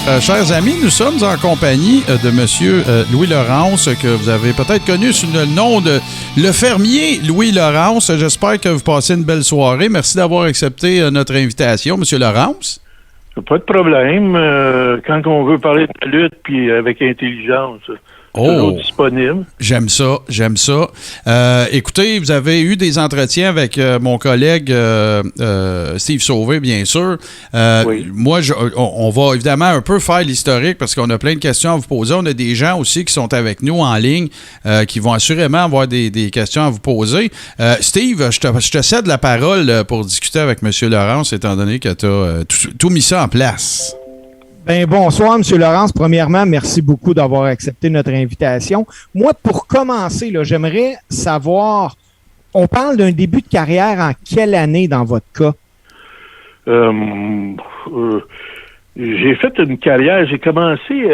Chers amis, nous sommes en compagnie de Monsieur Louis Laurence, que vous avez peut-être connu sous le nom de Le Fermier Louis Laurence. J'espère que vous passez une belle soirée. Merci d'avoir accepté notre invitation, Monsieur Laurence. Pas de problème. Quand on veut parler de la lutte, puis avec intelligence, toujours disponible. J'aime ça. Écoutez, vous avez eu des entretiens avec mon collègue Steve Sauvé, bien sûr. Oui. Moi, on va évidemment un peu faire l'historique parce qu'on a plein de questions à vous poser. On a des gens aussi qui sont avec nous en ligne qui vont assurément avoir des questions à vous poser. Steve, je te cède la parole pour discuter avec M. Laurence, étant donné que tu as tout mis ça en place. Ben, bonsoir, M. Laurence. Premièrement, merci beaucoup d'avoir accepté notre invitation. Moi, pour commencer, là, j'aimerais savoir, on parle d'un début de carrière en quelle année dans votre cas? J'ai fait une carrière, j'ai commencé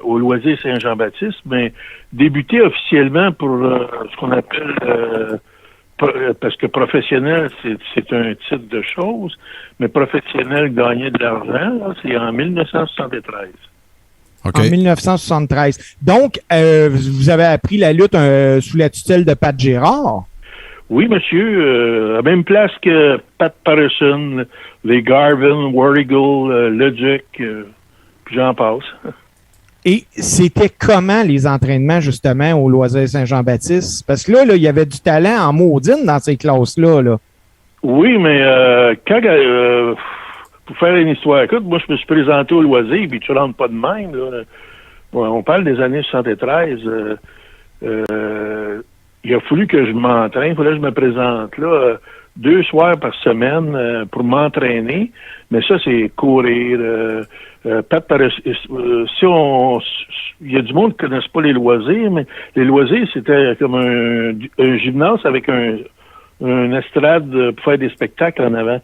au Loisir Saint-Jean-Baptiste, mais débuté officiellement pour ce qu'on appelle... parce que professionnel, c'est un titre de chose, mais professionnel, gagner de l'argent, là, c'est en 1973. Okay. En 1973. Donc, vous avez appris la lutte sous la tutelle de Pat Gérard? Oui, monsieur. À la même place que Pat Patterson, les Garvin, War Eagle, Logic, puis j'en passe. Et c'était comment les entraînements, justement, au Loisir Saint-Jean-Baptiste? Parce que là, il y avait du talent en maudine dans ces classes-là. Là. Oui, mais pour faire une histoire, écoute, moi, je me suis présenté au Loisir, puis tu rentres pas de même. Là. Bon, on parle des années 73. Il a fallu que je m'entraîne. Il fallait que je me présente là 2 soirs par semaine pour m'entraîner. Mais ça, c'est courir. Il y a du monde qui ne connaisse pas les loisirs, mais les loisirs, c'était comme un gymnase avec un estrade pour faire des spectacles en avant.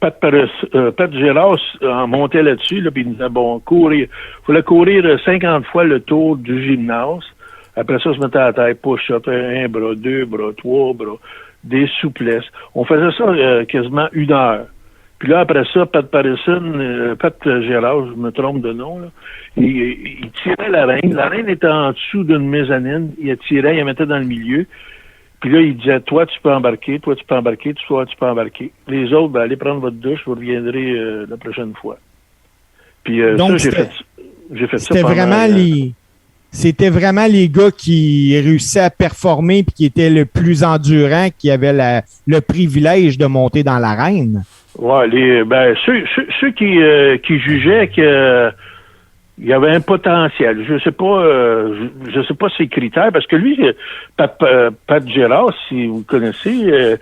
Pat Gérard en montait là-dessus, là, puis il disait, bon, courir. Il fallait courir 50 fois le tour du gymnase. Après ça, je mettais à la tête, push-up, 1 bras, 2 bras, 3 bras, des souplesses. On faisait ça quasiment 1 heure. Puis là, après ça, Pat Gérard, je me trompe de nom, là, il tirait la reine. La reine était en dessous d'une mezzanine. Il la tirait, il la mettait dans le milieu. Puis là, il disait, toi, tu peux embarquer, toi, tu peux embarquer, toi, tu peux embarquer. Les autres, ben, allez prendre votre douche, vous reviendrez la prochaine fois. Puis donc, ça, j'ai fait ça pendant... C'était vraiment les gars qui réussissaient à performer puis qui étaient le plus endurants, qui avaient le privilège de monter dans l'arène. Ouais, ceux qui jugeaient que il y avait un potentiel. Je sais pas ses critères, parce que lui, Pat Gérard, si vous le connaissez,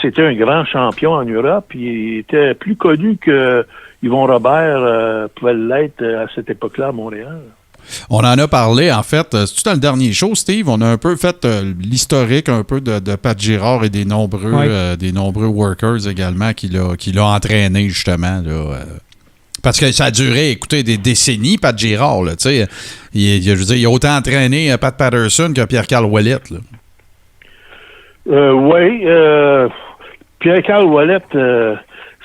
c'était un grand champion en Europe. Il était plus connu que Yvon Robert pouvait l'être à cette époque-là à Montréal. On en a parlé, en fait, c'est-tu dans le dernier show, Steve? On a un peu fait l'historique un peu de Pat Gérard et des nombreux workers également qu'il a entraîné, justement. Là, parce que ça a duré, écoutez, des décennies, Pat Gérard. Là, je veux dire, il a autant entraîné Pat Patterson que Pierre-Carl Ouellette. Oui. Pierre-Carl Ouellette,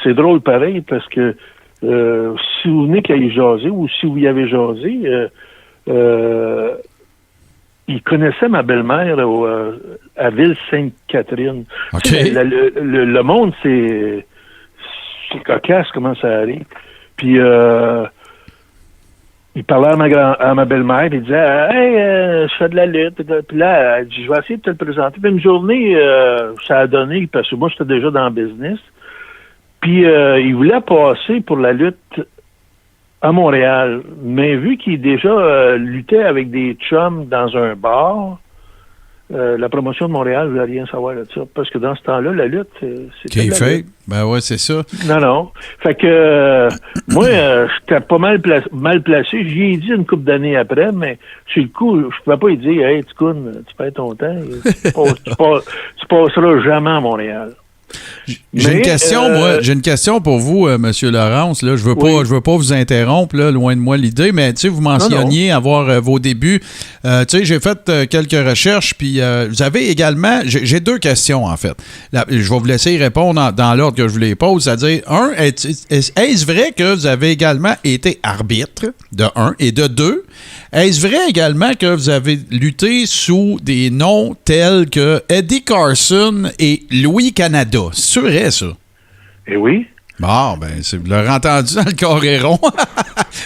c'est drôle pareil, parce que si vous venez qu'il y jasé, ou si vous y avez jasé, il connaissait ma belle-mère à Ville-Sainte-Catherine. Okay. Le monde, c'est cocasse comment ça arrive. Puis il parlait à ma belle-mère, il disait hey, je fais de la lutte. Puis là, elle dit, je vais essayer de te le présenter. Puis une journée, ça a donné, parce que moi, j'étais déjà dans le business. Puis il voulait passer pour la lutte à Montréal. Mais vu qu'il déjà luttait avec des chums dans un bar, la promotion de Montréal ne voulait rien savoir de ça. Parce que dans ce temps-là, la lutte, c'était fait. Ben ouais, c'est ça. Non. Fait que moi, j'étais pas mal placé. J'y ai dit une couple d'années après, mais sur le coup, je pouvais pas lui dire, hey, tu perds ton temps. Tu passeras jamais à Montréal. J'ai une question pour vous, M. Laurence. Là. Je veux pas vous interrompre, là, loin de moi l'idée, mais vous mentionniez avoir vos débuts. J'ai fait quelques recherches, puis vous avez également... J'ai deux questions, en fait. Je vais vous laisser répondre dans l'ordre que je vous les pose. C'est-à-dire, est-ce vrai que vous avez également été arbitre, de un, et de deux, est-ce vrai également que vous avez lutté sous des noms tels que Eddie Carson et Louis Canada? C'est vrai, ça? Eh oui. Bon, vous l'avez entendu dans le Coréron.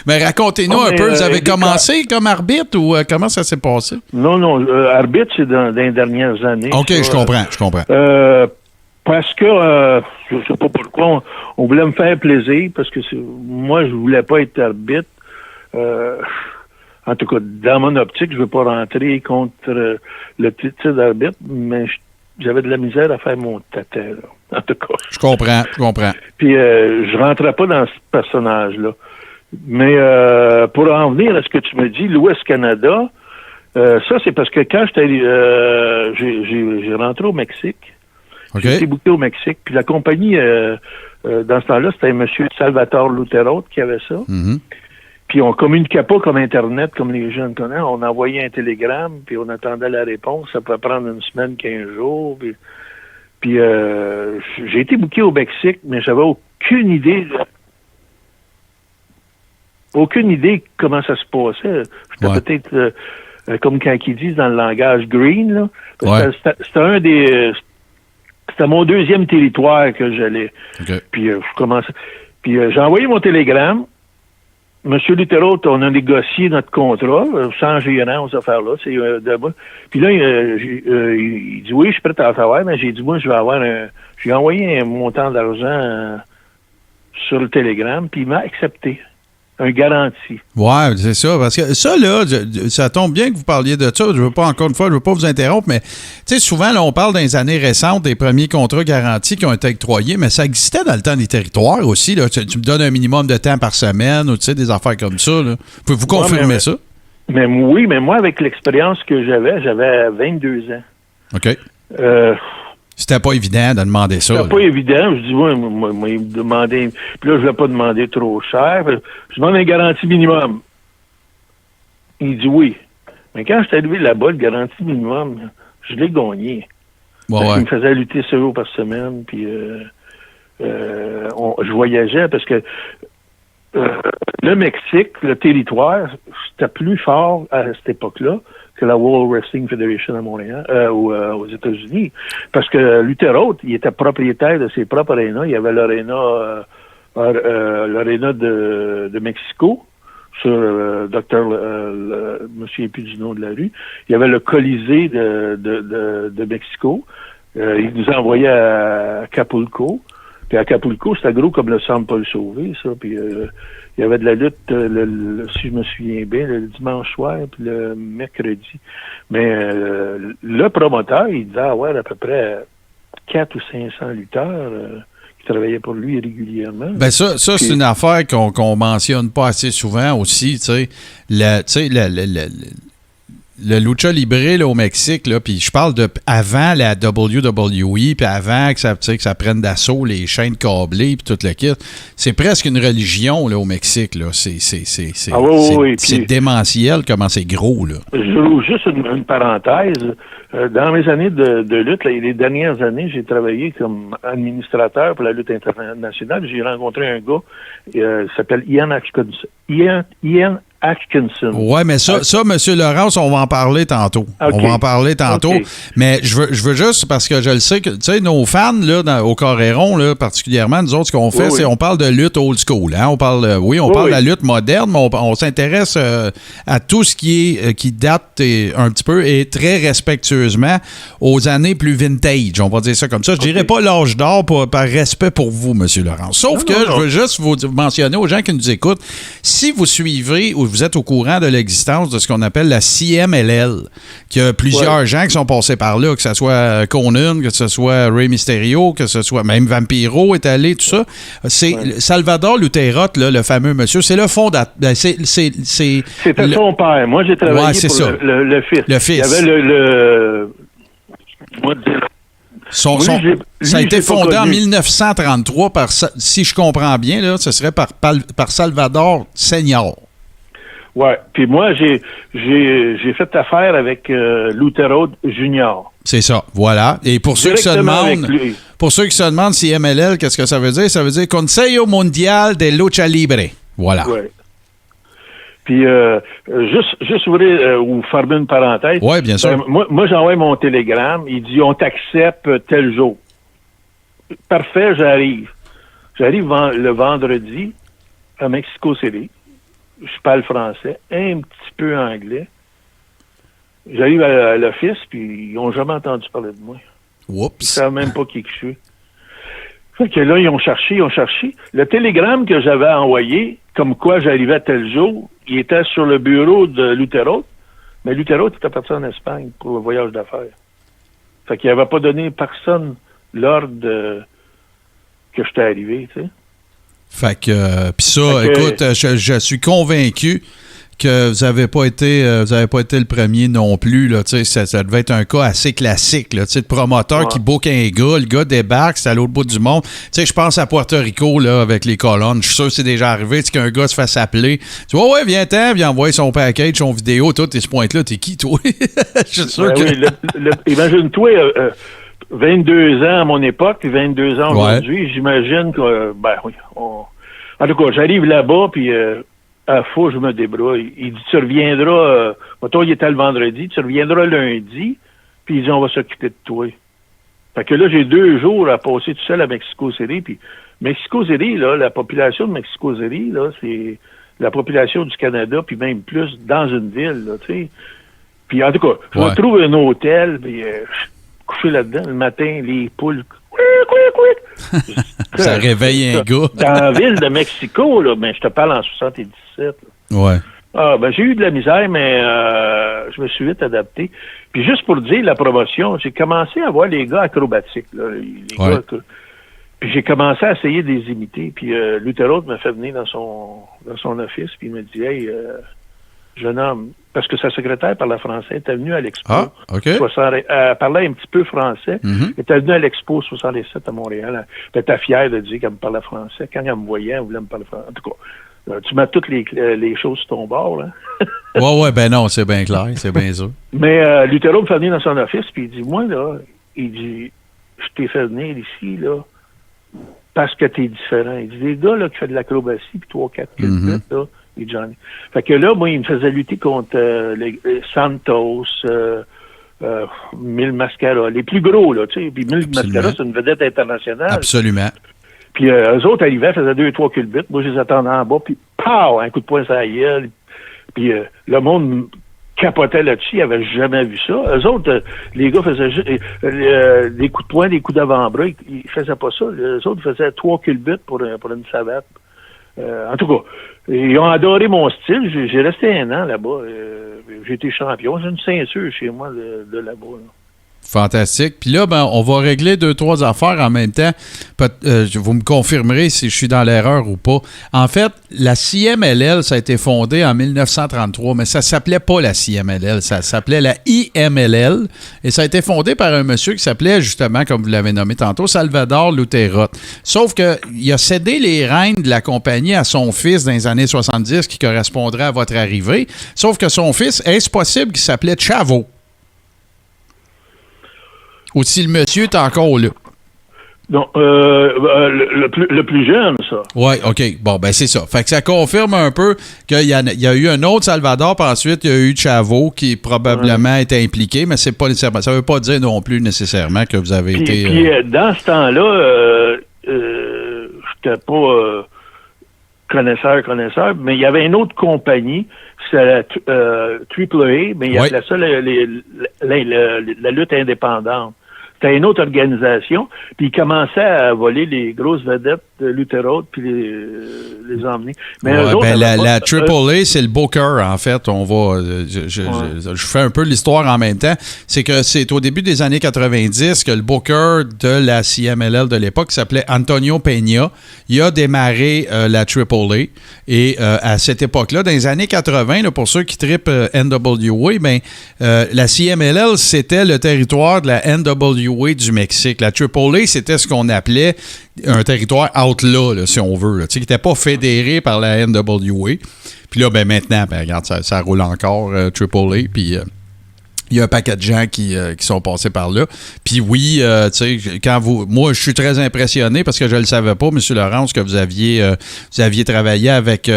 Mais racontez-nous un peu, vous avez commencé comme arbitre ou comment ça s'est passé? Non, arbitre, c'est dans les dernières années. OK, je comprends. Parce que, je sais pas pourquoi, on voulait me faire plaisir, parce que moi, je voulais pas être arbitre. En tout cas, dans mon optique, je veux pas rentrer contre le titre d'arbitre, mais j'avais de la misère à faire mon tata, là. En tout cas. Je comprends. Puis, je rentrais pas dans ce personnage-là. Mais pour en venir à ce que tu me dis, l'Ouest Canada, ça, c'est parce que quand j'ai rentré au Mexique, okay. J'ai été booké au Mexique, puis la compagnie, dans ce temps-là, c'était M. Salvatore Lutero qui avait ça. Mm-hmm. Puis on communiquait pas comme Internet, comme les jeunes connaissent. On envoyait un télégramme, puis on attendait la réponse. Ça pouvait prendre une semaine, 15 jours. Puis j'ai été booké au Mexique, mais j'avais aucune idée comment ça se passait. C'était peut-être comme quand ils disent dans le langage green, là. C'était mon deuxième territoire que j'allais. Okay. Puis je commençais. Puis j'ai envoyé mon télégramme. Monsieur Lutero, on a négocié notre contrat, sans gérant aux affaires-là. Puis là, il dit oui, je suis prêt à le faire, mais j'ai dit moi, j'ai envoyé un montant d'argent sur le télégramme, puis il m'a accepté. Un garantie. Ouais, c'est ça. Parce que ça, là, ça tombe bien que vous parliez de ça. Je veux pas vous interrompre, mais tu sais, souvent, là, on parle dans les années récentes des premiers contrats garantis qui ont été octroyés, mais ça existait dans le temps des territoires aussi. Là. Tu me donnes un minimum de temps par semaine ou tu sais, des affaires comme ça. Là. Pouvez-vous confirmer ça? Mais oui, mais moi, avec l'expérience que j'avais 22 ans. OK. C'était pas évident de demander ça. C'était pas évident. Je dis, moi, il me demandait. Puis là, je ne vais pas demander trop cher. Je demande une garantie minimum. Il dit oui. Mais quand je suis arrivé là-bas, le garantie minimum, je l'ai gagné. Il me faisait lutter 6 jours par semaine. Puis je voyageais parce que le Mexique, le territoire, c'était plus fort à cette époque-là que la World Wrestling Federation à Montréal, aux États-Unis. Parce que Lutero, il était propriétaire de ses propres arénas. Il y avait l'aréna de Mexico, sur je me souviens plus du nom de la rue. Il y avait le Colisée de Mexico. Il nous envoyait à Acapulco. Puis à Acapulco, c'était gros comme le Centre Paul Sauvé, ça. Puis il y avait de la lutte, si je me souviens bien, le dimanche soir, puis le mercredi. Mais le promoteur, il disait à peu près 400 ou 500 lutteurs qui travaillaient pour lui régulièrement. Ben ça puis, c'est une affaire qu'on mentionne pas assez souvent aussi, tu sais. Le Lucha Libre là, au Mexique, là, puis je parle de avant la WWE, puis avant que ça prenne d'assaut les chaînes câblées, puis tout le kit. C'est presque une religion là, au Mexique. Là. C'est démentiel comment c'est gros. Là. Je roule juste une parenthèse. Dans mes années de lutte, là, les dernières années, j'ai travaillé comme administrateur pour la lutte internationale. J'ai rencontré un gars qui s'appelle Ian Atkinson. Oui, mais ça, M. Laurence, on va en parler tantôt. Okay. On va en parler tantôt. Okay. Mais je veux juste, parce que je le sais, que tu sais, nos fans là, au Coréron, là, particulièrement, nous autres, ce qu'on fait, c'est on parle de lutte old school. Hein? On parle de la lutte moderne, mais on s'intéresse à tout ce qui date un petit peu et très respectueusement aux années plus vintage. On va dire ça comme ça. Je dirais pas l'âge d'or par respect pour vous, M. Laurence. Sauf je veux juste vous mentionner aux gens qui nous écoutent, si vous suivez ou vous êtes au courant de l'existence de ce qu'on appelle la CMLL, qu'il y a plusieurs gens qui sont passés par là, que ce soit Conan, que ce soit Rey Mysterio, que ce soit même Vampiro est allé, tout ça. C'est Salvador Lutero, là, le fameux monsieur, c'est le fondateur. C'était son père. Moi, j'ai travaillé pour le fils. Le fils. Il y avait Ça a été fondé en 1933 par, si je comprends bien, là, ce serait par Salvador Senior. Ouais. Puis moi, j'ai fait affaire avec Lutero Junior. C'est ça, voilà. Et pour ceux qui se demandent si MLL, qu'est-ce que ça veut dire? Ça veut dire Consejo Mundial de Lucha Libre. Voilà. Ouais. Puis, juste ouvrir ou fermer une parenthèse. Oui, bien sûr. Moi, j'envoie mon télégramme. Il dit, on t'accepte tel jour. Parfait, j'arrive. J'arrive le vendredi à Mexico City. Je parle français, un petit peu anglais. J'arrive à l'office, puis ils n'ont jamais entendu parler de moi. Oups. Ils ne savent même pas qui je suis. Fait que là, ils ont cherché. Le télégramme que j'avais envoyé, comme quoi j'arrivais tel jour, il était sur le bureau de Lutero, mais Lutero était parti en Espagne pour le voyage d'affaires. Fait qu'il n'avait pas donné personne l'ordre que j'étais arrivé, tu sais. Fait que, puis ça, écoute, je suis convaincu que vous n'avez pas été le premier non plus, là, tu sais, ça devait être un cas assez classique, là, tu sais, de promoteur qui book un gars, le gars débarque, c'est à l'autre bout du monde. Tu sais, je pense à Puerto Rico, là, avec les colonnes, je suis sûr que c'est déjà arrivé, tu sais, qu'un gars se fasse appeler, tu vois, ouais, viens-t'en, viens envoyer son package, son vidéo, tout, et ce point-là, t'es qui, toi? Je suis sûr que... Oui, imagine-toi, 22 ans à mon époque, puis 22 ans aujourd'hui, j'imagine que, en tout cas, j'arrive là-bas, puis à faux, je me débrouille. Il dit, tu reviendras, toi, il était le vendredi, tu reviendras lundi, puis il dit, on va s'occuper de toi. Fait que là, j'ai 2 jours à passer tout seul à Mexico City, puis Mexico City, là, la population de Mexico City, là, c'est la population du Canada, puis même plus dans une ville, là, tu sais. Puis en tout cas, je me trouve un hôtel, puis couché là-dedans, le matin, les poules... Ça réveille un gars. Dans la ville de Mexico, là, je te parle en 77. Là. Ouais. J'ai eu de la misère, mais je me suis vite adapté. Puis juste pour dire la promotion, j'ai commencé à voir les gars acrobatiques. Là, gars, puis j'ai commencé à essayer de les imiter. Puis Lutero m'a fait venir dans son office, puis il me dit, hey, jeune homme, parce que sa secrétaire parlait français, elle était venue à l'Expo. Ah, OK. Elle parlait un petit peu français. Elle était venue à l'Expo 67 à Montréal. Elle était fière de dire qu'elle me parlait français. Quand elle me voyait, elle voulait me parler français. En tout cas, tu mets toutes les choses sur ton bord, là. ouais, ben non, c'est bien clair, c'est bien sûr. Mais Lutero me fait venir dans son office, puis il dit, moi, là, je t'ai fait venir ici, là, parce que t'es différent. Il dit, les gars, là, qui font de l'acrobatie, puis 3-4 kilomètres, là, et Johnny. Fait que là, moi, il me faisait lutter contre les Santos, Mil Mascara, les plus gros, là, tu sais. Puis Mil Mascara, c'est une vedette internationale. Absolument. Puis eux autres arrivaient, faisaient 2-3 culbutes. Moi, je les attendais en bas, puis pow! Un coup de poing sur la gueule. Puis le monde capotait là-dessus, ils n'avaient jamais vu ça. Eux autres, les gars faisaient juste des coups de poing, des coups d'avant-bras, ils faisaient pas ça. Eux autres faisaient 3 culbutes pour une savate. En tout cas, ils ont adoré mon style. J'ai resté 1 an là-bas. J'ai été champion. J'ai une ceinture chez moi de là-bas. Là. Fantastique. Puis là, on va régler 2-3 affaires en même temps. Vous me confirmerez si je suis dans l'erreur ou pas. En fait, la CMLL, ça a été fondé en 1933, mais ça ne s'appelait pas la CMLL, ça s'appelait la IMLL. Et ça a été fondé par un monsieur qui s'appelait, justement, comme vous l'avez nommé tantôt, Salvador Lutero. Sauf qu'il a cédé les rênes de la compagnie à son fils dans les années 70 qui correspondrait à votre arrivée. Sauf que son fils, est-ce possible qu'il s'appelait Chavo? Ou si le monsieur est encore là? Non, le plus jeune, ça. Oui, OK. Bon, ben c'est ça. Fait que ça confirme un peu qu'il y a eu un autre Salvador, puis ensuite, il y a eu Chavo qui probablement était impliqué, mais c'est pas nécessairement. Ça veut pas dire non plus nécessairement que vous avez été... Puis dans ce temps-là, j'étais pas connaisseur, mais il y avait une autre compagnie, c'est la AAA, mais il appelait ça la lutte indépendante. C'était une autre organisation, puis ils commençaient à voler les grosses vedettes de Lutero, puis les emmener. Mais la AAA, c'est le Booker, en fait. On va, je fais un peu l'histoire en même temps. C'est que c'est au début des années 90 que le Booker de la CMLL de l'époque, qui s'appelait Antonio Peña, il a démarré la AAA. Et à cette époque-là, dans les années 80, là, pour ceux qui trippent NWA, la CMLL, c'était le territoire de la NWA NWA du Mexique. La AAA, c'était ce qu'on appelait un territoire outlaw, là, si on veut, là, qui n'était pas fédéré par la NWA. Puis là, ben maintenant, regarde, ça roule encore, AAA, puis... il y a un paquet de gens qui sont passés par là. Puis oui, tu sais, moi, je suis très impressionné parce que je ne le savais pas, M. Laurence, que vous aviez travaillé avec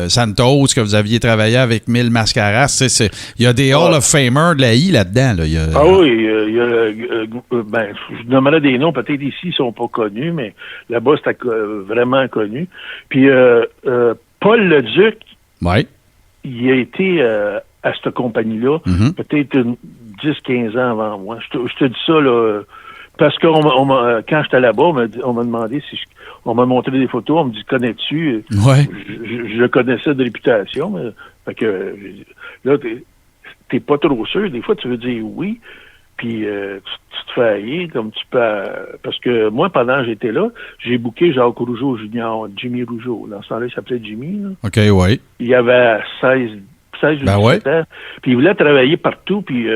Santos, que vous aviez travaillé avec Mil Mascaras. Il y a des Hall of Famers de la I là-dedans. Là. Oui, je nommerais des noms, peut-être ici, ils ne sont pas connus, mais là-bas, c'était vraiment connu. Puis Paul Leduc, il a été... à cette compagnie-là, peut-être 10-15 ans avant moi. Je te dis ça, là, parce que quand j'étais là-bas, on m'a demandé on m'a montré des photos, on me dit, connais-tu? Ouais. Je le connaissais de réputation, mais, fait que, là, t'es pas trop sûr. Des fois, tu veux dire oui, puis tu te fais haïr comme tu peux... parce que moi, pendant que j'étais là, j'ai booké Jacques Rougeau Junior, Jimmy Rougeau. Dans ce temps-là, il s'appelait Jimmy. Là. OK, oui. Il avait 16 ou 17 ans. Puis il voulait travailler partout, puis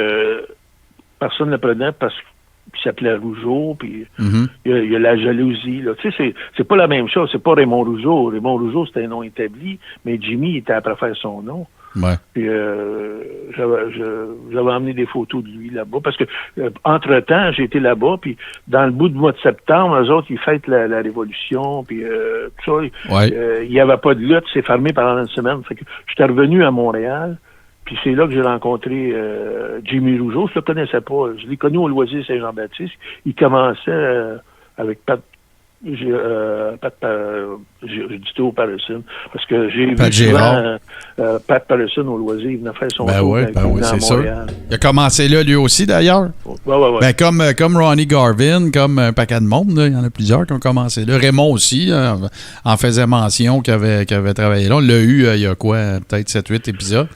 personne ne le prenait parce qu'il s'appelait Rougeau, puis il y a la jalousie. Là. Tu sais, c'est pas la même chose. C'est pas Raymond Rougeau. Raymond Rougeau, c'était un nom établi, mais Jimmy était après faire son nom. Ouais. Puis j'avais emmené des photos de lui là-bas, parce que entre-temps, j'ai été là-bas, puis dans le bout du mois de septembre, eux autres, ils fêtent la Révolution, puis tout ça. Il n'y avait pas de lutte, c'est fermé pendant une semaine. Fait que j'étais revenu à Montréal, puis c'est là que j'ai rencontré Jimmy Rougeau. Je le connaissais pas. Je l'ai connu au Loisir Saint-Jean-Baptiste. Il commençait avec Pat Théo Patterson, parce que j'ai vu souvent Pat Patterson au Loisir, il venait faire son tour c'est sûr. Il a commencé là lui aussi d'ailleurs. Ouais. Ben, comme Ronnie Garvin, comme un paquet de monde, là, il y en a plusieurs qui ont commencé là. Raymond aussi en faisait mention qui avait travaillé là. On l'a eu il y a quoi, peut-être 7-8 épisodes.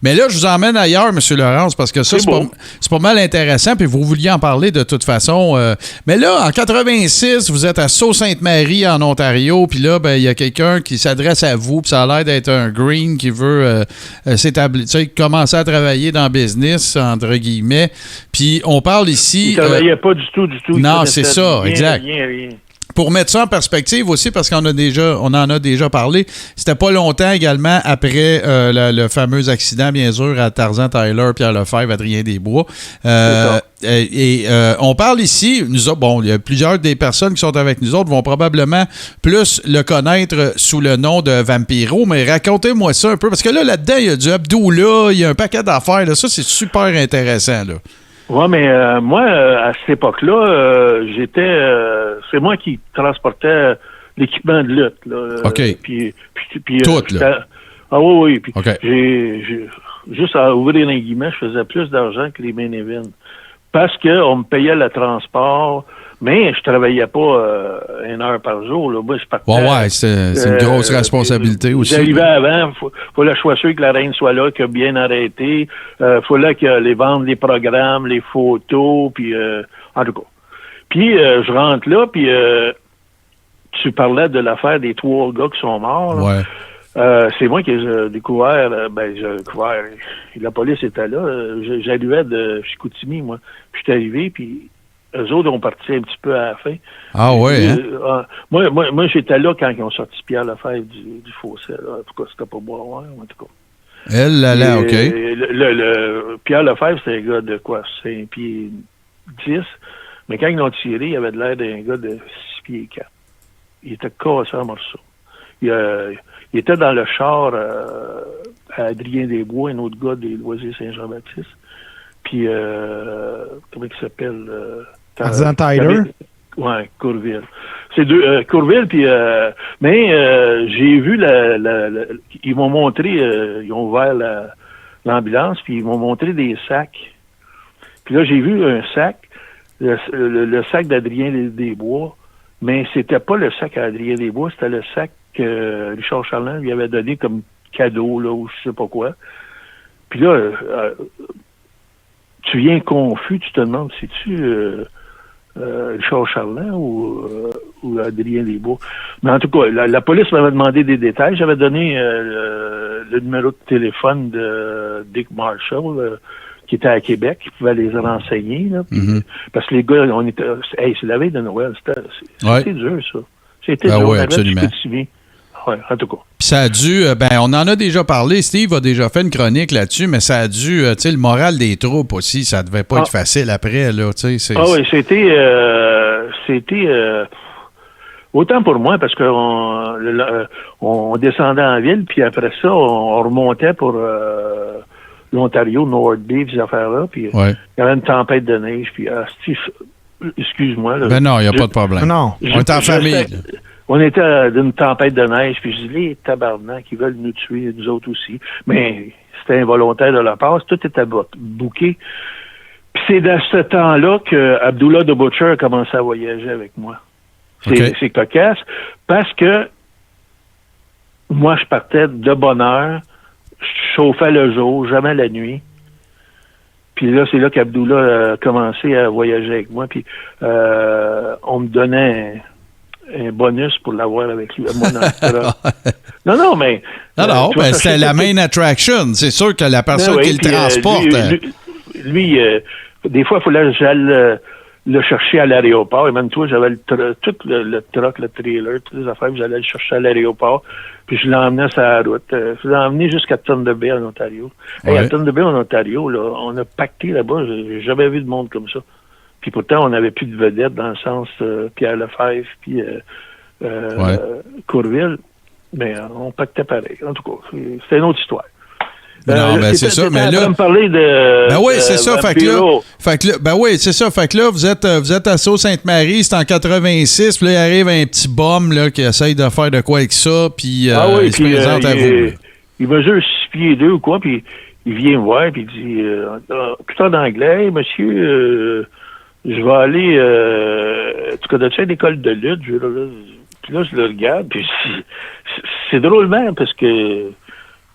Mais là, je vous emmène ailleurs, M. Laurence, parce que ça, c'est pas mal intéressant, puis vous vouliez en parler de toute façon. Mais là, en 86, vous êtes à Sault-Sainte-Marie en Ontario, puis là, ben il y a quelqu'un qui s'adresse à vous, puis ça a l'air d'être un green qui veut s'établir, tu sais, commencer à travailler dans le business, entre guillemets. Puis on parle ici... Il travaillait pas du tout. Non, c'est ça, exact. Rien. Pour mettre ça en perspective aussi, parce qu'on en a déjà parlé, c'était pas longtemps également après le fameux accident, bien sûr, à Tarzan Tyler, Pierre Lefebvre, Adrien Desbois. On parle ici, il y a plusieurs des personnes qui sont avec nous autres vont probablement plus le connaître sous le nom de Vampiro, mais racontez-moi ça un peu, parce que là-dedans, il y a du Abdullah, il y a un paquet d'affaires, là, ça c'est super intéressant, là. Ouais, mais moi, à cette époque-là, c'est moi qui transportais l'équipement de lutte, là. OK. Puis tout, là. Ah oui. Puis okay. j'ai juste à ouvrir les guillemets, je faisais plus d'argent que les main events. Parce qu'on me payait le transport, mais je travaillais pas 1 heure par jour. Là. Moi, je partais, c'est une grosse responsabilité aussi. J'arrivais avant, fallait que je sois sûr que la reine soit là, qu'elle a bien arrêté. Fallait que les vendre les programmes, les photos, puis en tout cas. Puis je rentre là, puis tu parlais de l'affaire des 3 gars qui sont morts. Là. Ouais. C'est moi qui ai découvert, la police était là. J'arrivais de Chicoutimi, moi. Puis je suis arrivé, puis eux autres ont parti un petit peu à la fin. Ah ouais, moi, j'étais là quand ils ont sorti Pierre Lefebvre du fossé. Là. En tout cas, c'était pas boire, en tout cas. Elle, là, OK. Le Pierre Lefebvre, c'était un gars de quoi? 5 pieds 10. Mais quand ils l'ont tiré, il avait l'air d'un gars de 6 pieds 4. Il était cassé en morceaux. Il était dans le char à Adrien Desbois, un autre gars des Loisirs Saint-Jean-Baptiste. Puis, comment il s'appelle? Tarzan Tyler? Ouais, Courville. C'est deux, Courville, puis... mais j'ai vu ils m'ont montré, ils ont ouvert l'ambulance, puis ils m'ont montré des sacs. Puis là, j'ai vu un sac, le sac d'Adrien Desbois, mais c'était pas le sac à Adrien Desbois, c'était le sac que Richard Charland lui avait donné comme cadeau, là, ou je sais pas quoi. Puis là, tu viens confus, tu te demandes, c'est-tu Richard Charland ou Adrien Desbois? Mais en tout cas, la police m'avait demandé des détails. J'avais donné le numéro de téléphone de Dick Marshall, qui étaient à Québec, qui pouvaient les renseigner. Là, puis, parce que les gars, on était... Hey, c'est la veille de Noël. C'était dur, ça. C'était dur. Oui, absolument. Oui, en tout cas. Puis ça a dû... on en a déjà parlé. Steve a déjà fait une chronique là-dessus, mais ça a dû... tu sais, le moral des troupes aussi, ça devait pas être facile après, là. Tu sais, oui, c'était... autant pour moi, parce qu'on on descendait en ville, puis après ça, on remontait pour l'Ontario, North Bay, ces affaires-là, puis il y avait une tempête de neige, puis excuse-moi. Là, non, il n'y a pas de problème. Non. On est en famille. On était d'une tempête de neige, puis je dis, les tabarnaks, ils veulent nous tuer, nous autres aussi. Mais c'était involontaire de la part, tout était bouqué. Puis c'est dans ce temps-là que Abdullah the Butcher a commencé à voyager avec moi. C'est cocasse, parce que moi, je partais de bonne heure, je chauffais le jour, jamais la nuit. Puis là, c'est là qu'Abdullah a commencé à voyager avec moi, puis on me donnait un bonus pour l'avoir avec lui. Moi, non, mais... Non, c'est la main attraction. C'est sûr que la personne qui le transporte... Lui, des fois, il fallait que j'aille le chercher à l'aéroport. Et même toi, j'avais tout le truck, le trailer, toutes les affaires, j'allais le chercher à l'aéroport. Puis je l'emmenais sur la route. Je l'ai emmené jusqu'à Thunder Bay, en Ontario. Et à Thunder Bay, en Ontario, là, on a pacté là-bas. J'ai jamais vu de monde comme ça. Puis pourtant, on n'avait plus de vedettes dans le sens Pierre Lefebvre, puis Courville. Mais on pactait pareil. En tout cas, c'était une autre histoire. Non, c'est ça, mais là... me parler de... Ben oui, c'est ça. Fait que là, vous êtes à Sault-Sainte-Marie, c'est en 86, puis là, il arrive un petit bum là, qui essaye de faire de quoi avec ça, puis il se présente à vous. Il mesure 6 pieds 2 ou quoi, puis il vient me voir, puis il dit, tout en anglais, monsieur, je vais aller... tu connais-tu une école de lutte? Puis là, je le regarde, puis c'est drôlement, parce que...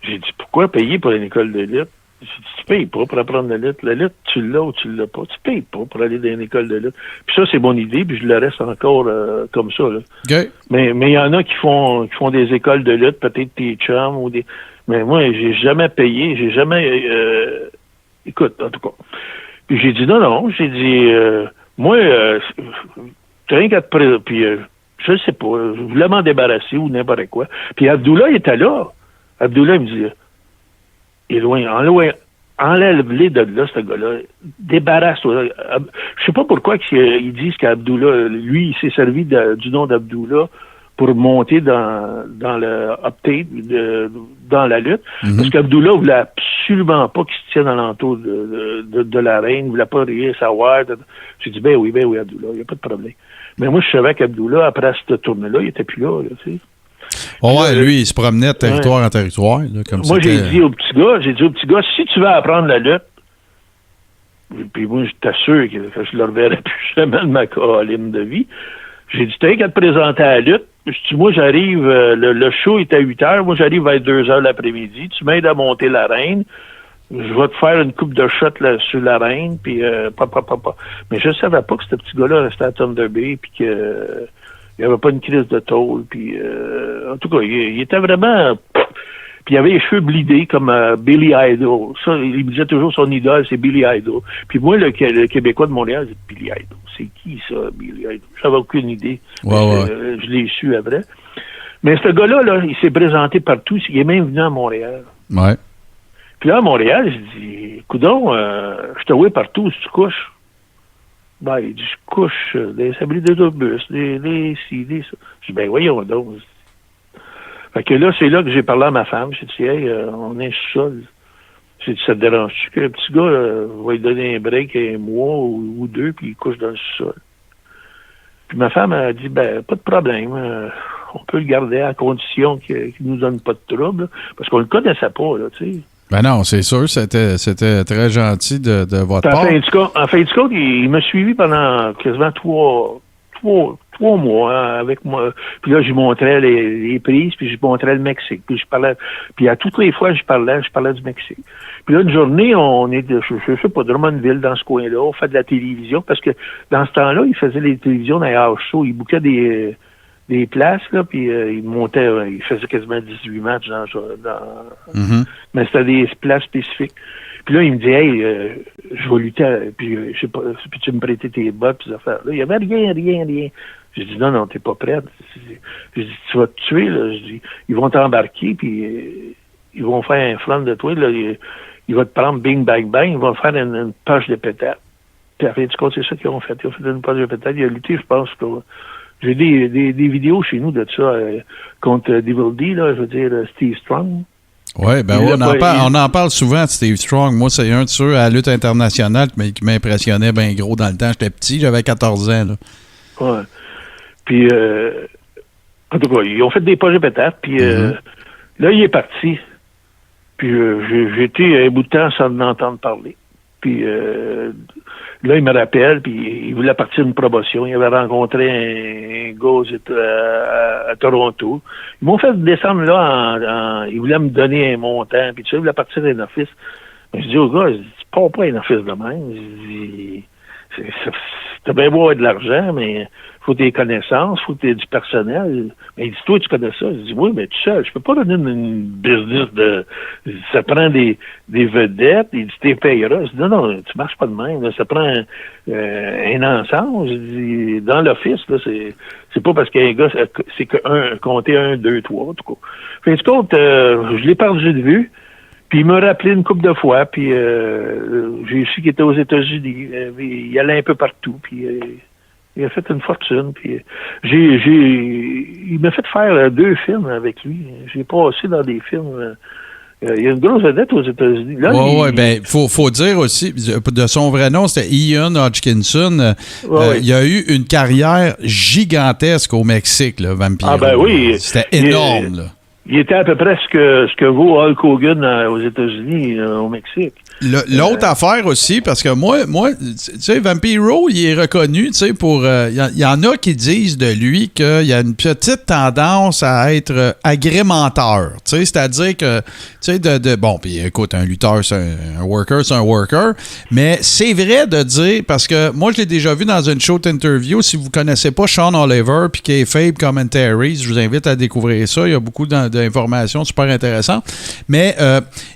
J'ai dit, pourquoi payer pour une école de lutte? J'ai dit, tu payes pas pour apprendre la lutte. La lutte, tu l'as ou tu l'as pas. Tu payes pas pour aller dans une école de lutte. Puis ça, c'est mon idée, puis je le reste encore comme ça. Là. Okay. Mais il y en a qui font des écoles de lutte, peut-être tes chums ou des... Mais moi, j'ai jamais payé, j'ai jamais... Écoute, en tout cas. Puis j'ai dit, non, j'ai dit, moi, t'as rien qu'à te présenter. Puis je sais pas, je voulais m'en débarrasser ou n'importe quoi. Puis Abdullah était là. Abdullah me dit, enlève-les de là, ce gars-là. Débarrasse-toi. Je sais pas pourquoi ils disent qu'Abdullah, lui, il s'est servi du nom d'Abdullah pour monter dans le update, dans la lutte. Parce qu'Abdullah voulait absolument pas qu'il se tienne alentour de la reine, il voulait pas rien savoir. J'ai dit, ben oui, Abdullah, il n'y a pas de problème. Mais moi, je savais qu'Abdullah, après cette tournée-là, il était plus là, tu sais. Lui, il se promenait de territoire en territoire. Là, comme moi, j'ai dit au petit gars, si tu veux apprendre la lutte, puis moi, je t'assure que je ne le reverrai plus jamais de ma colline de vie, j'ai dit, t'as qu'à te présenter à la lutte. Moi, j'arrive, le show est à 8 heures, moi, j'arrive vers 2 heures l'après-midi, tu m'aides à monter l'arène, je vais te faire une coupe de shot là, sur l'arène, puis Mais je savais pas que ce petit gars-là restait à Thunder Bay, puis que... il n'y avait pas une crise de tôle, puis en tout cas, il était vraiment... Puis il avait les cheveux blidés comme Billy Idol. Ça, il me disait toujours son idole, c'est Billy Idol. Puis moi, le Québécois de Montréal, c'est Billy Idol. C'est qui ça, Billy Idol? J'avais aucune idée. Je l'ai su après. Mais ce gars-là, là, il s'est présenté partout. Il est même venu à Montréal. Ouais. Puis là, à Montréal, je dis, coudonc, je te vois partout où tu couches. Ben, il dit, je couche des abris d'autobus, des ci, des ça. Je dis, ben, voyons donc. Fait que là, c'est là que j'ai parlé à ma femme. J'ai dit, hey, on est seul. J'ai dit, ça te dérange-tu que le petit gars va lui donner un break un mois ou 2, puis il couche dans le sol. Puis ma femme a dit, ben, pas de problème. On peut le garder à condition qu'il nous donne pas de trouble, parce qu'on le connaissait pas, là, tu sais. Ben non, c'est sûr, c'était très gentil de votre part. En fin de compte, il m'a suivi pendant quasiment 3 mois avec moi. Puis là, je lui montrais les prises, puis je lui montrais le Mexique. Puis je parlais, puis à toutes les fois, je parlais du Mexique. Puis là, une journée, on est, je sais pas, Drummondville, dans ce coin-là, on fait de la télévision, parce que dans ce temps-là, il faisait les télévisions dans les house shows, il bouquait des places, là, puis il montait, il faisait quasiment 18 matchs mais c'était des places spécifiques. Puis là, il me dit, hey, je vais lutter, puis je sais pas, puis tu me prêter tes bottes, puis ces affaires-là. Il y avait rien. J'ai dit, non, t'es pas prête. J'ai dit, tu vas te tuer, là. J'ai dit, ils vont t'embarquer, puis ils vont faire un flanc de toi, là. Ils vont te prendre bing, bang, bang, ils vont faire une poche de pétard. Puis après, tu comptes, c'est ça qu'ils ont fait. Ils ont fait une poche de pétard. Il a lutté, je pense, j'ai des vidéos chez nous de ça, contre Devil D, là, je veux dire, Steve Strong. Oui, ben on en parle souvent de Steve Strong. Moi, c'est un de ceux à la lutte internationale qui m'impressionnait bien gros dans le temps. J'étais petit, j'avais 14 ans. Là. Ouais. Puis, en tout cas, ils ont fait des projets pétates, puis là, il est parti. Puis, j'ai été un bout de temps sans en entendre parler. Puis, là, il me rappelle, puis il voulait partir d'une promotion. Il avait rencontré un gars à Toronto. Ils m'ont fait descendre là, ils voulaient me donner un montant, puis tu sais, ils voulaient partir d'un office. Mais je dis au gars, tu pars pas un office de même. Je dis, t'as bien beau avoir de l'argent, mais faut des connaissances, faut que t'aies du personnel. Mais il dit, toi, tu connais ça? Je dis, oui, mais tout seul, je peux pas donner une business de... Ça prend des vedettes, il dit, t'es payeras. Je dis, non, tu marches pas de même, là. Ça prend un ensemble. Je dis, dans l'office, là, c'est pas parce qu'un gars, c'est compter 1, 2, 3, en tout cas. Fait que, compte, je l'ai perdu de vue. Puis il m'a rappelé une couple de fois, puis j'ai su qu'il était aux États-Unis. Il allait un peu partout, puis il a fait une fortune. Puis il m'a fait faire 2 films avec lui. J'ai passé dans des films. Il y a une grosse vedette aux États-Unis. Oui, ben faut dire aussi, de son vrai nom, c'était Ian Hodgkinson. Il a eu une carrière gigantesque au Mexique, là, Vampiro. Ah ben oui. C'était énorme, là. Il était à peu près ce que vaut Hulk Hogan aux États-Unis, au Mexique. L'autre affaire aussi, parce que moi, tu sais, Vampiro, il est reconnu, tu sais, pour... Il y en a qui disent de lui qu'il y a une petite tendance à être agrémenteur, tu sais, c'est-à-dire que, tu sais, bon, puis écoute, un lutteur, c'est un worker, mais c'est vrai de dire, parce que moi, je l'ai déjà vu dans une show interview, si vous connaissez pas Sean Oliver puis Kayfabe Commentaries, je vous invite à découvrir ça, il y a beaucoup d'informations super intéressantes, mais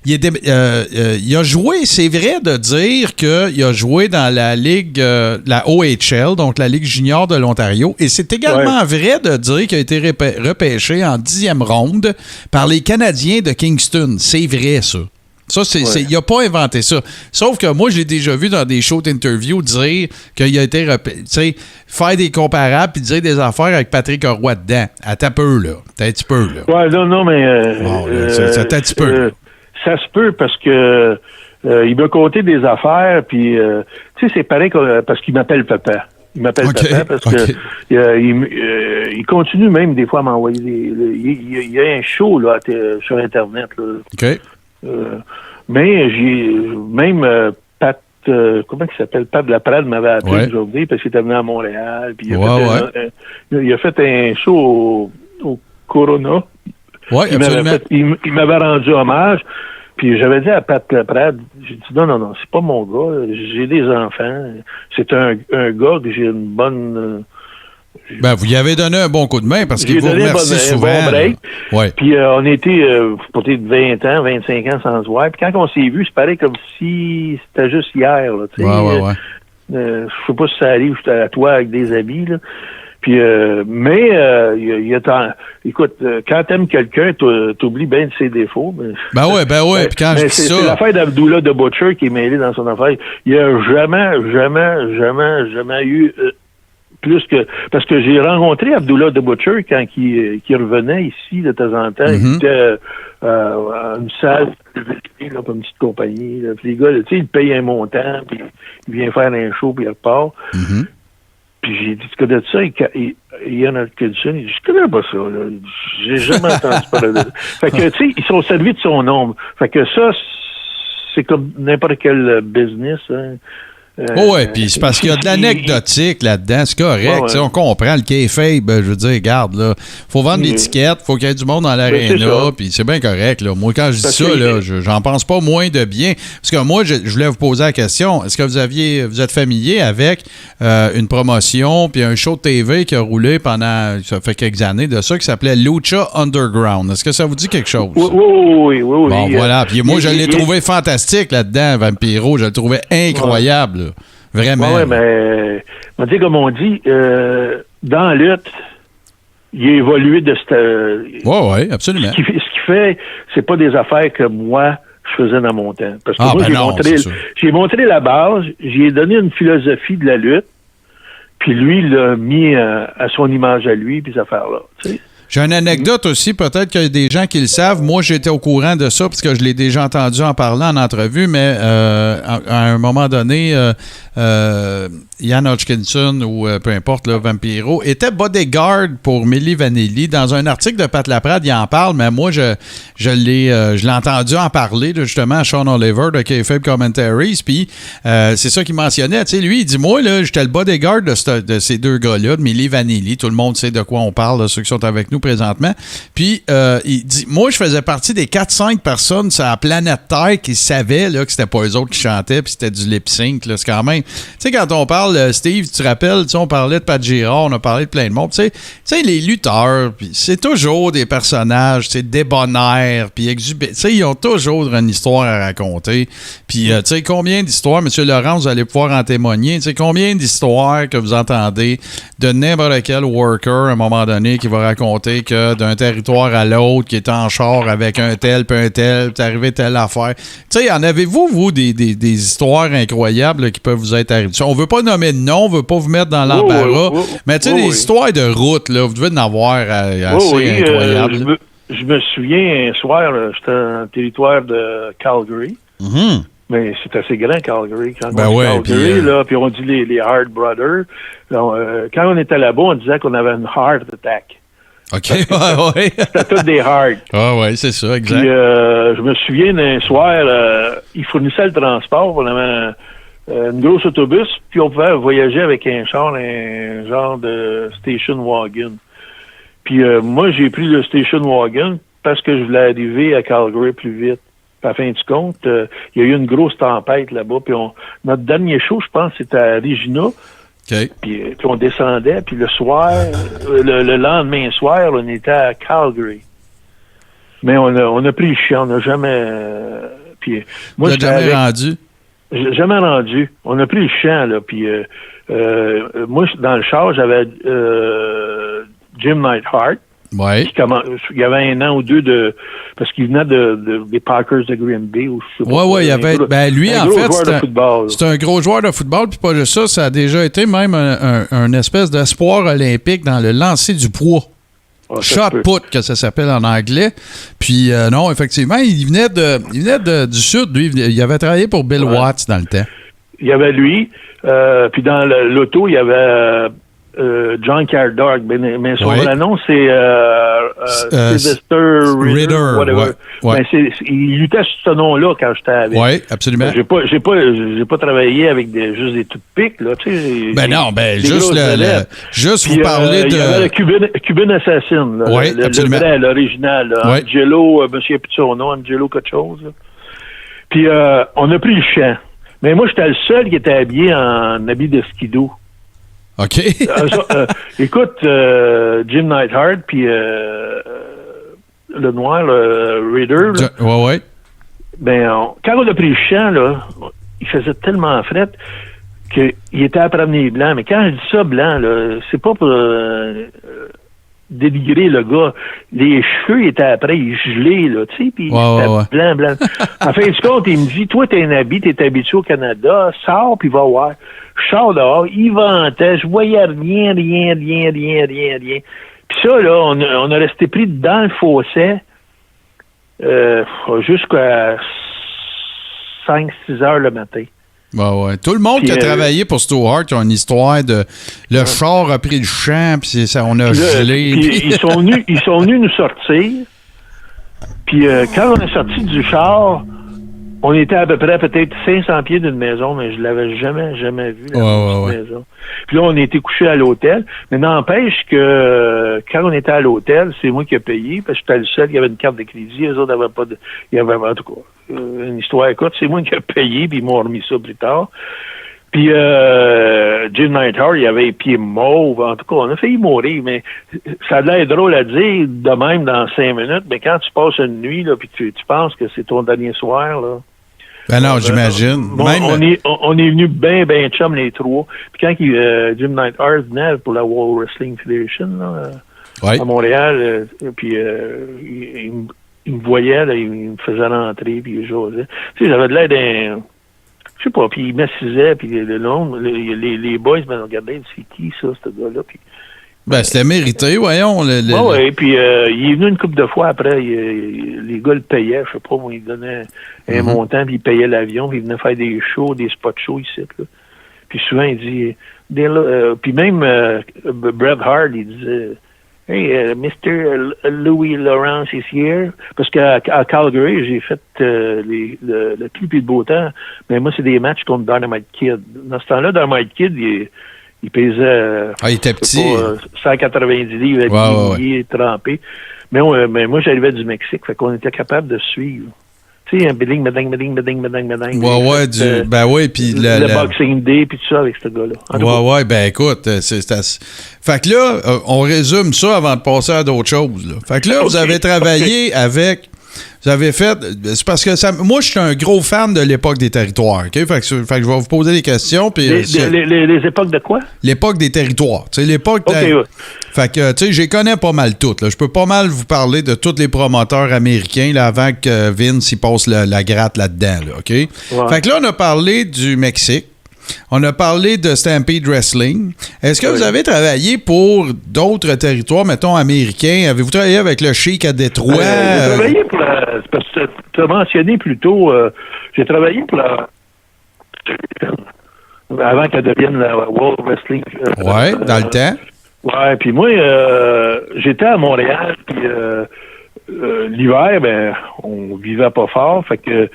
il a joué. C'est vrai de dire qu'il a joué dans la Ligue, la OHL, donc la Ligue junior de l'Ontario. Et c'est également vrai de dire qu'il a été repêché en 10e ronde par les Canadiens de Kingston. C'est vrai, ça. Ça, il n'a pas inventé ça. Sauf que moi, je l'ai déjà vu dans des shows d'interview dire qu'il a été, tu sais, faire des comparables puis dire des affaires avec Patrick Roy dedans. Attends un peu, là. T'as un petit peu, là. Ouais, non, mais... c'est un petit peu. Ça se peut parce que il m'a conté des affaires, puis tu sais, c'est pareil parce qu'il m'appelle papa. Il m'appelle papa parce que il continue même des fois à m'envoyer il y a un show là sur Internet là. OK. Mais j'ai même Pat comment il s'appelle? Pat Laprade m'avait appelé aujourd'hui parce qu'il était venu à Montréal. Puis il a fait un show au Corona. Oui, absolument. Il m'avait rendu hommage. Puis j'avais dit à Pat Laprade, j'ai dit non, c'est pas mon gars, j'ai des enfants. C'est un gars que j'ai une bonne... Ben, vous y avez donné un bon coup de main parce qu'il vous remercie souvent. Un bon break. Ouais. Puis on était peut-être 20 ans, 25 ans sans se voir. Puis quand on s'est vu, c'est pareil comme si c'était juste hier. Là, ouais. Je sais pas si ça arrive à toi avec des habits, là. Puis, écoute, quand t'aimes quelqu'un, t'oublies bien de ses défauts. Mais, ben ouais. Puis quand je dis ça... C'est l'affaire d'Abdullah de Butcher qui est mêlé dans son affaire. Il n'y a jamais eu plus que... Parce que j'ai rencontré Abdullah de Butcher quand il revenait ici de temps en temps. Il était à une salle, là, pour une petite compagnie. Là. Puis les gars, tu sais, ils payent un montant, puis il vient faire un show, puis il repart. Puis j'ai dit, tu connais ça? Ian Hodgkinson, il dit, je connais pas ça, là. J'ai jamais entendu parler de ça. Fait que, tu sais, ils sont servis de son ombre. Fait que ça, c'est comme n'importe quel business, hein. Oui, puis c'est parce qu'il y a de l'anecdotique là-dedans, c'est correct. On comprend le kayfabe, je veux dire, regarde, là, faut vendre l'étiquette, faut qu'il y ait du monde dans l'aréna, puis c'est bien correct. Là. Moi, quand je dis ça, là, j'en pense pas moins de bien. Parce que moi, je voulais vous poser la question, est-ce que vous êtes familier avec une promotion puis un show de TV qui a roulé pendant, ça fait quelques années de ça, qui s'appelait Lucha Underground? Est-ce que ça vous dit quelque chose? Oui. Bon, voilà. Puis moi, je l'ai trouvé fantastique là-dedans, Vampiro. Je le trouvais incroyable. Là. Vraiment. Oui, mais comme on dit, dans la lutte, il a évolué de cette... Oui, absolument. Ce qui fait, c'est pas des affaires que moi, je faisais dans mon temps. Parce que moi, j'ai montré la base, j'ai donné une philosophie de la lutte, puis lui, il l'a mis à son image à lui, puis ces affaires-là. Tu sais? J'ai une anecdote aussi, peut-être qu'il y a des gens qui le savent. Moi, j'étais au courant de ça parce que je l'ai déjà entendu en parlant en entrevue, mais à un moment donné, Ian Hodgkinson ou peu importe, là, Vampiro, était bodyguard pour Milli Vanilli. Dans un article de Pat Laprade, il en parle, mais moi, je l'ai entendu en parler, là, justement, à Sean Oliver de Kayfabe Commentaries, puis c'est ça qu'il mentionnait. Tu sais, lui, il dit, moi, là, j'étais le bodyguard de ces deux gars-là, de Milli Vanilli. Tout le monde sait de quoi on parle, là, ceux qui sont avec nous présentement. Puis, il dit, moi, je faisais partie des 4-5 personnes sur la planète Terre qui savaient là, que c'était pas eux autres qui chantaient, puis c'était du lip-sync. C'est quand même... Tu sais, quand on parle, Steve, tu te rappelles, on parlait de Pat Girard, on a parlé de plein de monde. Tu sais, les lutteurs, c'est toujours des personnages, débonnaires, puis exubérants. Tu sais, ils ont toujours une histoire à raconter. Puis, tu sais, combien d'histoires, M. Laurent, vous allez pouvoir en témoigner, tu sais, combien d'histoires que vous entendez de n'importe quel worker, à un moment donné, qui va raconter que d'un territoire à l'autre, qui est en char avec un tel, puis t'es arrivé telle affaire. Tu sais, en avez-vous, vous, des histoires incroyables là, qui peuvent vous être arrivées? On veut pas nommer de nom, on veut pas vous mettre dans l'embarras, mais tu sais, des histoires de route, là, vous devez en avoir assez incroyables. Je me souviens, un soir, j'étais dans le territoire de Calgary. Mm-hmm. Mais c'est assez grand, Calgary. Quand Calgary, puis on dit les Hart Brothers. Donc, quand on était là-bas, on disait qu'on avait une heart attack. OK, ouais. C'était tous des Hart. Ah ouais, c'est ça, exact. Puis, je me souviens d'un soir, ils fournissaient le transport. On avait une grosse autobus, puis on pouvait voyager avec un genre de station wagon. Puis moi, j'ai pris le station wagon parce que je voulais arriver à Calgary plus vite. Puis à la fin du compte, il y a eu une grosse tempête là-bas. Puis notre dernier show, je pense, c'était à Regina. Okay. Puis on descendait, puis le soir, le lendemain soir, on était à Calgary. Mais on a pris le chien, on n'a jamais... puis moi, vous n'avez jamais rendu? Jamais rendu. On a pris le champ, là, puis moi, dans le char, j'avais Jim Neidhart. Ouais. Il y avait un an ou deux parce qu'il venait des Packers de Green Bay. Il y avait. Lui, en fait, c'est un gros joueur de football, puis pas juste ça, ça a déjà été même un espèce d'espoir olympique dans le lancer du poids. Shot put, que ça s'appelle en anglais. Puis non, effectivement, il venait du sud, lui. Il avait travaillé pour Bill Watts dans le temps. Il y avait lui. Puis dans l'auto, il y avait John Cardog, mais son vrai nom, c'est Sylvester Ritter. Ouais. Ben, il luttait sur ce nom-là quand j'étais avec. Oui, absolument. J'ai pas travaillé avec juste des toothpicks, là, tu sais. Juste vous parler de... Il y avait le Cuban Assassin, là, absolument. le vrai, l'original, là, Angelo, je me souviens plus de son nom, Angelo quelque chose, là. Puis on a pris le champ. Mais moi, j'étais le seul qui était habillé en habit de skido. OK. Écoute, Jim Neidhart, puis le noir, le Ritter. Ouais. Ben, quand on a pris le champ, là, il faisait tellement fret qu'il était à promener blanc. Mais quand je dis ça, blanc, là, c'est pas pour dénigrer le gars. Les cheveux étaient après, ils gelaient, là, tu sais, puis blanc. En fin de compte, il me dit, toi, t'es un habit, t'es habitué au Canada, sors, puis va voir. Je sors dehors, il ventait, je voyais rien. Puis ça, là, on a resté pris dans le fossé jusqu'à 5-6 heures le matin. Ouais. Tout le monde qui a travaillé pour Stewart a une histoire de le char a pris le champ, puis on a gelé. Ils sont venus nous sortir. Puis quand on est sorti du char, On était à peu près peut-être 500 pieds d'une maison, mais je l'avais jamais vu, la maison. Puis là, on était couché à l'hôtel. Mais n'empêche que quand on était à l'hôtel, c'est moi qui ai payé, parce que j'étais le seul qui avait une carte de crédit. Eux autres n'avaient pas de... Il y avait, en tout cas, une histoire courte. C'est moi qui ai payé, puis ils m'ont remis ça plus tard. Puis Jim Neidhart, il avait les pieds mauves. En tout cas, on a failli mourir, mais ça a l'air drôle à dire de même dans 5 minutes. Mais quand tu passes une nuit, là, puis tu penses que c'est ton dernier soir, là... Ben non, j'imagine. Bon, même... on est venus bien chum les trois. Puis quand Jim Neidhart venait pour la World Wrestling Federation là, à Montréal, puis il me voyait, là, il me faisait rentrer, puis il jasait. Tu sais, j'avais de l'air d'un... Je sais pas, puis il m'assisait, puis les boys me regardaient, c'est qui ça, ce gars-là, puis... Ben, c'était mérité, voyons. Oui, puis il est venu une couple de fois après. Les gars le payaient, je sais pas, moi, ils donnaient un montant, puis ils payaient l'avion, puis ils venaient faire des shows, des spots shows ici, là. Puis souvent, il dit... puis même Bret Hart, il disait... Hey, Mr. Louis Lawrence is here. Parce qu'à Calgary, j'ai fait le plus puis le beau temps. Mais moi, c'est des matchs contre Dynamite Kid. Dans ce temps-là, Dynamite Kid, il pesait... il était petit. 190 livres, habillé, trempé. Mais moi, j'arrivais du Mexique, fait qu'on était capable de suivre. Tu sais, un beding. Ben oui, puis le Boxing Day, puis tout ça avec ce gars-là. Ben écoute, fait que là, on résume ça avant de passer à d'autres choses, là. Fait que là, vous avez travaillé avec... Vous avez fait... C'est parce que moi, je suis un gros fan de l'époque des territoires, OK? Fait que je vais vous poser des questions. Puis, les époques de quoi? L'époque des territoires. Tu sais, l'époque... Fait que, tu sais, j'y connais pas mal toutes. Là. Je peux pas mal vous parler de tous les promoteurs américains là, avant que Vince y passe la gratte là-dedans, là, OK? Ouais. Fait que là, on a parlé du Mexique. On a parlé de Stampede Wrestling. Est-ce que vous avez travaillé pour d'autres territoires, mettons, américains? Avez-vous travaillé avec le Sheik à Détroit? J'ai travaillé pour parce que tu as mentionné plus tôt, j'ai travaillé pour avant qu'elle devienne la World Wrestling. Dans le temps. Ouais, puis moi, j'étais à Montréal, puis... l'hiver, ben, on vivait pas fort, fait que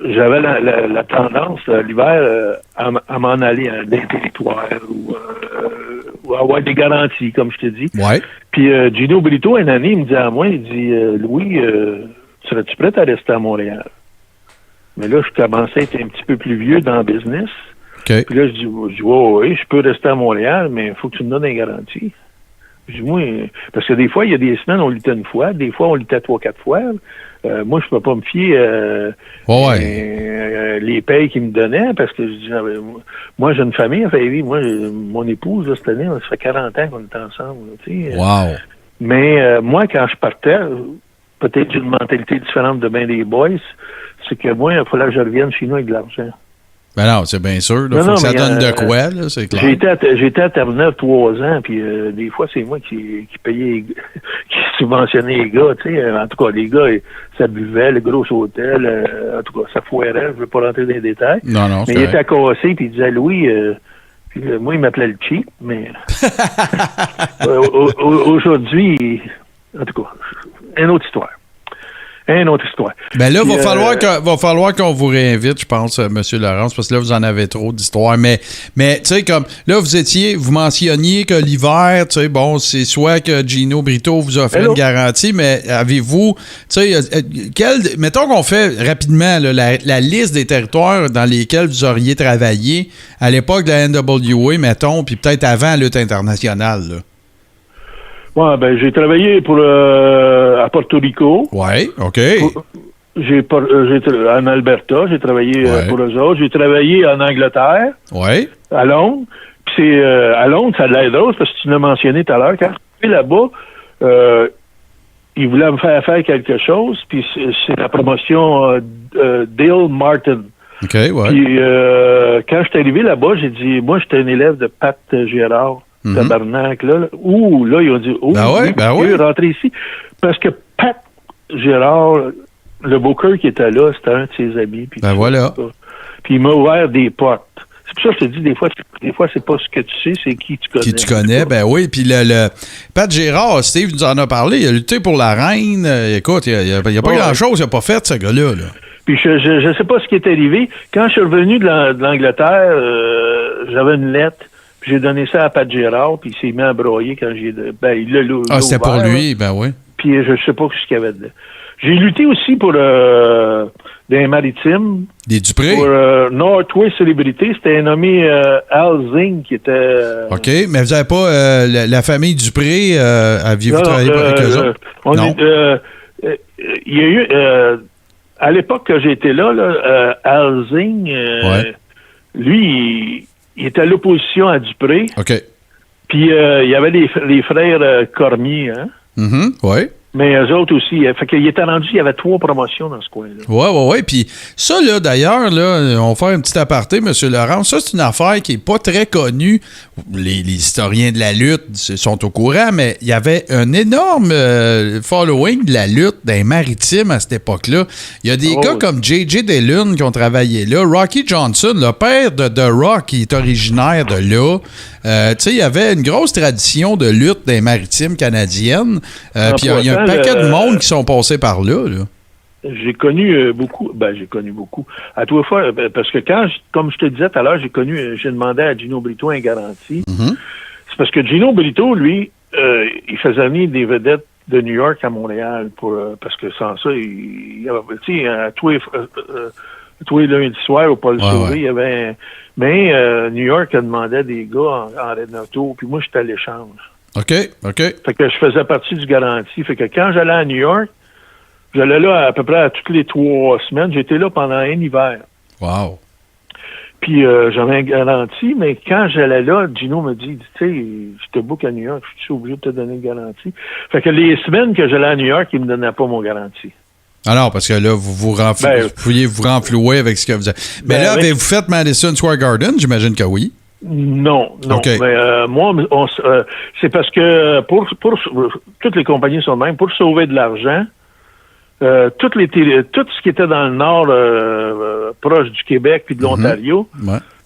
j'avais la tendance l'hiver à m'en aller à des territoires ou avoir des garanties, comme je te dis. Ouais. Puis Gino Brito, une année, il me dit à moi, il dit Louis, serais-tu prêt à rester à Montréal? Mais là, je commençais à être un petit peu plus vieux dans le business. Okay. Puis là, je dis oui, je peux rester à Montréal, mais il faut que tu me donnes une garantie. Je dis, moi, parce que des fois, il y a des semaines, on luttait une fois, des fois, on luttait 3-4 fois. Moi, je peux pas me fier les payes qu'ils me donnaient, parce que je dis, moi, j'ai une famille, enfin, moi, mon épouse, là, cette année, ça fait 40 ans qu'on est ensemble. Tu sais, mais moi, quand je partais, peut-être j'ai une mentalité différente de bien des boys, c'est que moi, il fallait que je revienne chez nous avec de l'argent. Ben non, c'est bien sûr. Là, faut que ça donne de quoi, là, c'est clair. J'étais à Terre-Neuve 3 ans, puis des fois, c'est moi qui payais, qui subventionnais les gars, tu sais. En tout cas, les gars, ça buvait, le gros hôtel, en tout cas, ça foirait, je veux pas rentrer dans les détails. Non, mais il était cassé, puis il disait, Louis, puis moi, il m'appelait le cheap, mais aujourd'hui, en tout cas, une autre histoire. Une autre histoire. Ben là, va falloir qu'on vous réinvite, je pense, M. Lawrence, parce que là, vous en avez trop d'histoires. Mais tu sais, comme là, vous mentionniez que l'hiver, tu sais, bon, c'est soit que Gino Brito vous offre une garantie, mais avez-vous, tu sais, mettons qu'on fait rapidement là, la liste des territoires dans lesquels vous auriez travaillé à l'époque de la NWA, mettons, puis peut-être avant la lutte internationale, là. Ouais, ben j'ai travaillé à Porto Rico. Ouais, OK. En Alberta, j'ai travaillé pour eux autres. J'ai travaillé en Angleterre. Ouais. À Londres. Puis à Londres, ça a l'air drôle parce que tu l'as mentionné tout à l'heure. Quand je suis là-bas, ils voulaient me faire quelque chose. Puis c'est la promotion Dale Martin. OK, ouais. Puis quand je suis arrivé là-bas, j'ai dit, moi, j'étais un élève de Pat Gérard. Tabarnak, là. Ouh, là, ils ont dit, rentrer ici. Parce que Pat Gérard, le booker qui était là, c'était un de ses amis. Puis voilà. Puis il m'a ouvert des portes. C'est pour ça que je te dis, des fois, c'est pas ce que tu sais, c'est qui tu connais. Qui tu connais, ben oui. Puis le Pat Gérard, Steve nous en a parlé, il a lutté pour la reine. Écoute, il n'y a pas grand-chose qu'il n'a pas fait, ce gars-là. Là. Puis je sais pas ce qui est arrivé. Quand je suis revenu de l'Angleterre, j'avais une lettre. Puis j'ai donné ça à Pat Girard, puis il s'est mis à broyer quand il l'a c'était pour lui, ben oui. Puis je sais pas ce qu'il y avait dedans. J'ai lutté aussi pour des maritimes. Des Dupré? Pour Northwest Célébrité. C'était nommé Al Zing qui était... OK, mais vous n'avez pas la famille Dupré, aviez-vous travaillé avec eux autres? Non. Il y a eu... à l'époque que j'étais là, Al Zing, lui, il était à l'opposition à Dupré. OK. Puis il y avait les frères Cormier, hein? Oui. Mais eux autres aussi. Fait qu'il était rendu, il y avait 3 promotions dans ce coin-là. Oui. Puis ça, là, d'ailleurs, là, on va faire un petit aparté, M. Laurent. Ça, c'est une affaire qui n'est pas très connue. Les historiens de la lutte sont au courant, mais il y avait un énorme following de la lutte dans les maritimes à cette époque-là. Il y a des gars comme J.J. Dillon qui ont travaillé là. Rocky Johnson, le père de The Rock, qui est originaire de là. Tu sais, il y avait une grosse tradition de lutte dans les maritimes canadiennes. Puis il y a un paquet de monde qui sont passés par là. J'ai connu beaucoup. J'ai connu beaucoup. À toi fois, parce que comme je te disais tout à l'heure, j'ai demandé à Gino Brito un garantie. C'est parce que Gino Brito, lui, il faisait venir des vedettes de New York à Montréal parce que sans ça, tu sais, à tous les lundis soirs au Paul Sauvé, il y avait mais New York demandait des gars en Renato, puis moi, j'étais à l'échange. OK. Fait que je faisais partie du garantie. Fait que quand j'allais à New York, j'allais là à peu près à toutes les 3 semaines. J'étais là pendant un hiver. Wow. Puis j'avais un garantie, mais quand j'allais là, Gino me dit, tu sais, je te book à New York, je suis obligé de te donner une garantie. Fait que les semaines que j'allais à New York, il me donnait pas mon garantie. Alors, parce que là, vous pouviez vous renflouer avec ce que vous avez. Mais là, avez-vous fait Madison Square Garden? J'imagine que oui. Non. Okay. Mais moi, c'est parce que pour toutes les compagnies sont de même, pour sauver de l'argent, tout ce qui était dans le nord, proche du Québec puis de l'Ontario,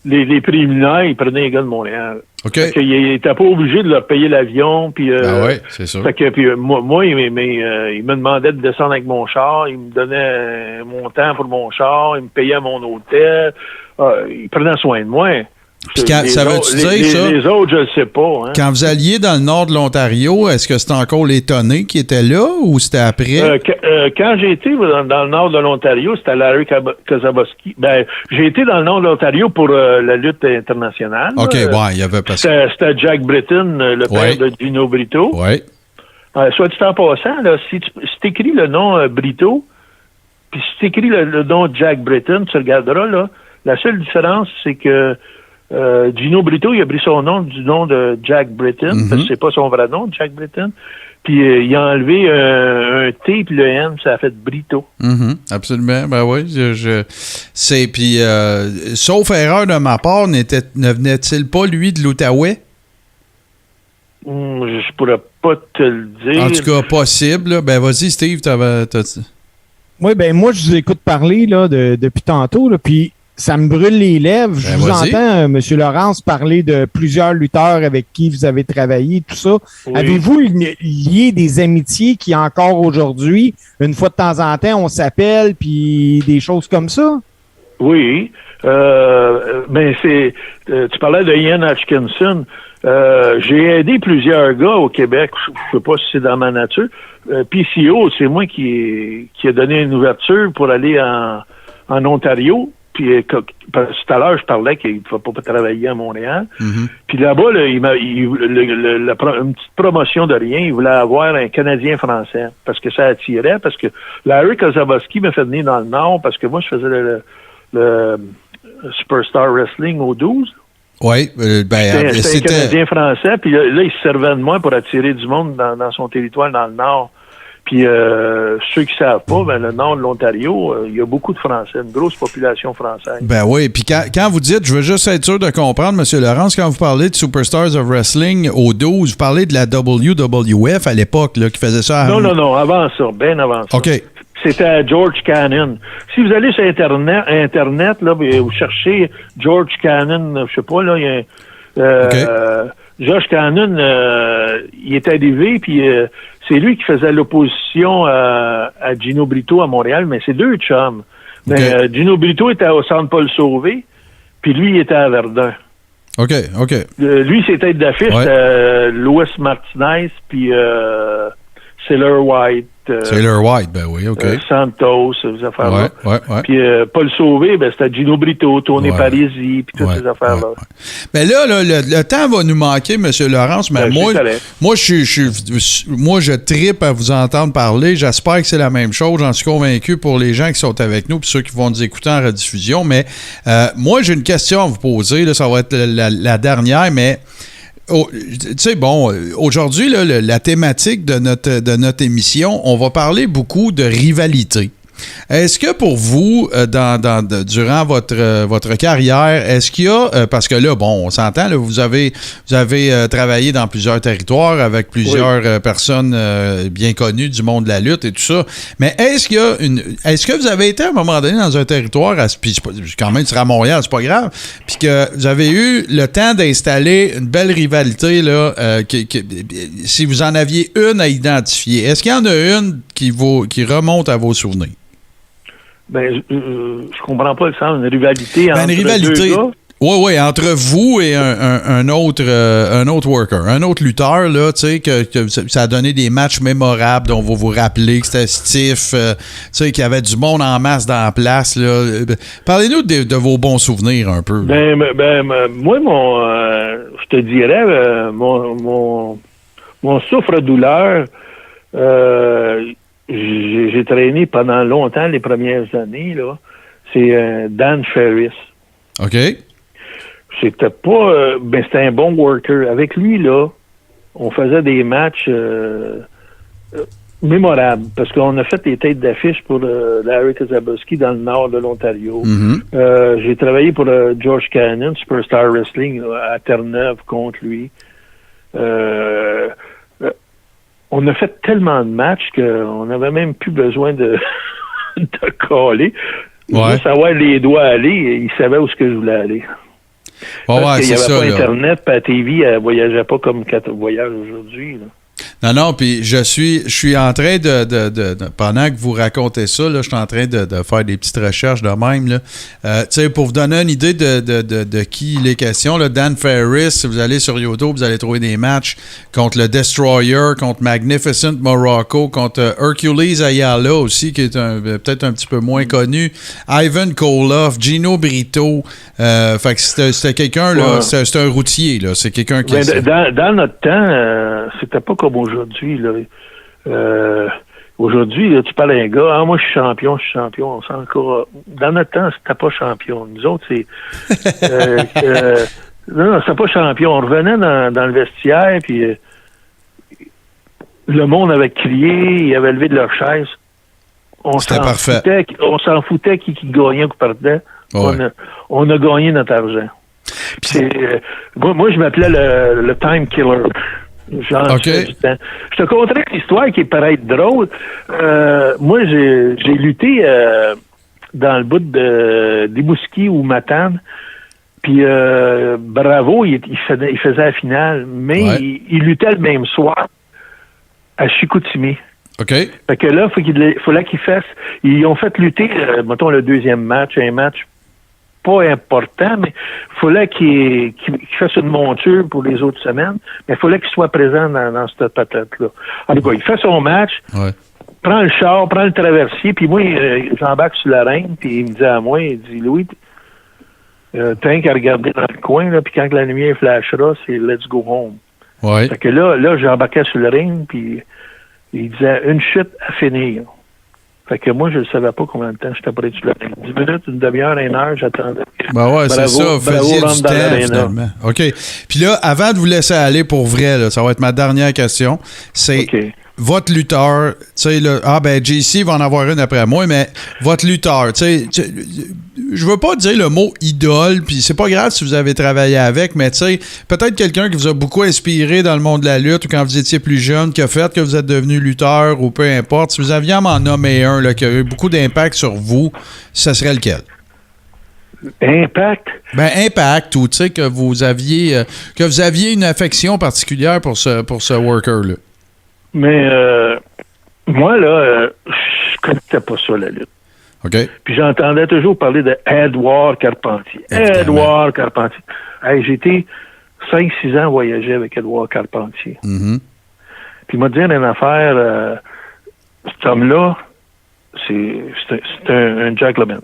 les préliminaires, ils prenaient les gars de Montréal. OK. Ils n'étaient pas obligés de leur payer l'avion. Puis, oui, c'est sûr. Fait que, puis, moi il me demandait de descendre avec mon char. Il me donnait un montant pour mon char. Il me payait mon hôtel. Il prenait soin de moi. Puis ça veut-tu dire ça? Les autres, je ne sais pas. Hein. Quand vous alliez dans le nord de l'Ontario, est-ce que c'était encore les Tonnés qui étaient là ou c'était après? Quand j'ai été dans le nord de l'Ontario, c'était Larry Kazaboski. J'ai été dans le nord de l'Ontario pour la lutte internationale. OK, il y avait pas ça. C'était Jack Britton, le père de Gino Brito. Oui. Soit dit en passant, là, si tu écris le nom Brito, puis si tu écris le nom Jack Britton, tu regarderas, là, la seule différence, c'est que Gino Brito, il a pris son nom du nom de Jack Britton, parce que c'est pas son vrai nom, Jack Britton. Puis il a enlevé un T puis le N, ça a fait Brito. Absolument, ben oui. Puis, sauf erreur de ma part, ne venait-il pas, lui, de l'Outaouais? Je pourrais pas te le dire. En tout cas, possible. Là. Ben vas-y, Steve, Oui, ben moi, je vous écoute parler là, depuis tantôt, là, puis ça me brûle les lèvres. Je vous entends, M. Laurence, parler de plusieurs lutteurs avec qui vous avez travaillé, tout ça. Oui. Avez-vous lié des amitiés qui, encore aujourd'hui, une fois de temps en temps, on s'appelle, puis des choses comme ça? Oui. Tu parlais de Ian Atkinson. J'ai aidé plusieurs gars au Québec. Je sais pas si c'est dans ma nature. PCO, c'est moi qui a donné une ouverture pour aller en Ontario. Puis tout à l'heure, je parlais qu'il ne pouvait pas travailler à Montréal. Puis là-bas, là, une petite promotion de rien. Il voulait avoir un Canadien français parce que ça attirait. Parce que Larry Kazaboski m'a fait venir dans le Nord parce que moi, je faisais le Superstar Wrestling au 12. Oui, c'était un Canadien français. Puis là, il se servait de moi pour attirer du monde dans son territoire dans le Nord. Puis ceux qui ne savent pas, le nord de l'Ontario, il y a beaucoup de Français, une grosse population française. Ben oui, puis quand vous dites, je veux juste être sûr de comprendre, M. Laurence, quand vous parlez de Superstars of Wrestling au 12, vous parlez de la WWF à l'époque, là, qui faisait ça à... Non, avant ça, bien avant ça. OK. C'était à George Cannon. Si vous allez sur Internet là, vous cherchez George Cannon, je sais pas, là, il y a George Cannon, il est arrivé, puis c'est lui qui faisait l'opposition à Gino Brito à Montréal, mais c'est deux chums. Mais Gino Brito était au Centre Paul Sauvé, puis lui, il était à Verdun. OK. Lui, ses têtes d'affiche, c'était Louis Martinez, puis Sailor White. Sailor White, ben oui, OK. Santos, ces affaires-là. Ouais. Puis Paul Sauvé, ben, c'était Gino Brito, Tony Parisi, puis toutes ces affaires-là. Mais là, le temps va nous manquer, M. Laurence, mais moi, je trippe à vous entendre parler. J'espère que c'est la même chose. J'en suis convaincu pour les gens qui sont avec nous, puis ceux qui vont nous écouter en rediffusion. Mais moi, j'ai une question à vous poser. Là, ça va être la dernière, mais... tu sais, bon, aujourd'hui, là, la thématique de notre émission, on va parler beaucoup de rivalité. Est-ce que pour vous, durant votre carrière, est-ce qu'il y a, parce que là, bon, on s'entend, là, vous avez travaillé dans plusieurs territoires avec plusieurs personnes bien connues du monde de la lutte et tout ça, mais est-ce que vous avez été à un moment donné dans un territoire, puis quand même, tu seras à Montréal, c'est pas grave, puis que vous avez eu le temps d'installer une belle rivalité, là, si vous en aviez une à identifier, est-ce qu'il y en a une qui remonte à vos souvenirs? Ben, je comprends pas le sens d'une rivalité entre deux gars. Oui, entre vous et un autre worker, un autre lutteur, là, tu sais, que ça a donné des matchs mémorables dont vous vous rappelez, que c'était stiff, tu sais, qu'il y avait du monde en masse dans la place, là. Parlez-nous de vos bons souvenirs un peu. Moi, je te dirais, mon souffre-douleur, j'ai traîné pendant longtemps les premières années, là. C'est Dan Ferris. OK. C'était pas... c'était un bon worker. Avec lui, là, on faisait des matchs mémorables parce qu'on a fait des têtes d'affiche pour Larry Kazabuski dans le nord de l'Ontario. Mm-hmm. J'ai travaillé pour George Cannon, Superstar Wrestling, là, à Terre-Neuve contre lui. On a fait tellement de matchs qu'on n'avait même plus besoin de coller. Juste savoir les doigts aller, il savait où ce que je voulais aller. Parce qu'il n'y avait pas Internet, puis la TV, elle ne voyageait pas comme quand on voyage aujourd'hui, là. Non, puis je suis en train de pendant que vous racontez ça, là, je suis en train de faire des petites recherches de même, là. Tu sais, pour vous donner une idée de qui il est question, là, Dan Ferris, si vous allez sur YouTube, vous allez trouver des matchs contre le Destroyer, contre Magnificent Morocco, contre Hercules Ayala aussi, qui est peut-être un petit peu moins connu, Ivan Koloff, Gino Brito, fait que c'était quelqu'un, là, c'est un routier, là, c'est quelqu'un qui... Dans notre temps, c'était pas comme aujourd'hui, là. Aujourd'hui, là, tu parles à un gars, moi je suis champion, on sent encore. Dans notre temps, c'était pas champion. Nous autres, c'est non, c'était pas champion. On revenait dans le vestiaire, puis le monde avait crié, ils avaient levé de leur chaise. C'était parfait. On s'en foutait qui gagnait ou qui perdait. On a gagné notre argent. Moi, je m'appelais le Time Killer. Okay. Je te conterai une histoire qui paraît être drôle. Moi, j'ai lutté dans le bout de d'Ibouski ou Matane. Puis Bravo, il faisait la finale, mais il luttait le même soir à Chicoutimi. OK. Fait que là, fallait qu'il fasse. Ils ont fait lutter, mettons, le deuxième match, un match pas important, mais il fallait qu'il fasse une monture pour les autres semaines, mais il fallait qu'il soit présent dans cette patate-là. En tout cas, il fait son match, prend le char, prend le traversier, puis moi, j'embarque sur la reine, puis il me dit à moi, il dit, Louis, t'as qu'à regarder dans le coin, là, puis quand la lumière flashera, c'est « let's go home ». Fait que là, j'embarquais sur le ring, puis il disait « une chute à finir ». Fait que moi, je ne savais pas combien de temps j'étais prêt sur la ring. 10 minutes, une demi-heure, une heure, j'attendais. C'est ça, vous faisiez du temps, finalement. OK. Puis là, avant de vous laisser aller pour vrai, là, ça va être ma dernière question, c'est votre lutteur, tu sais, JC va en avoir une après moi, mais votre lutteur, tu sais, je veux pas dire le mot idole, puis c'est pas grave si vous avez travaillé avec, mais tu sais, peut-être quelqu'un qui vous a beaucoup inspiré dans le monde de la lutte ou quand vous étiez plus jeune, qui a fait que vous êtes devenu lutteur ou peu importe. Si vous aviez à m'en nommer un là, qui a eu beaucoup d'impact sur vous, ce serait lequel? Impact? Impact, ou tu sais, que vous aviez une affection particulière pour ce worker-là. Mais moi, là, je connaissais pas ça, la lutte. OK. Puis j'entendais toujours parler de Édouard Carpentier. Évidemment. Édouard Carpentier. Hey, j'ai été 5-6 ans voyager avec Édouard Carpentier. Mhm. Puis il m'a dit une affaire, cet homme-là, c'est un gentleman.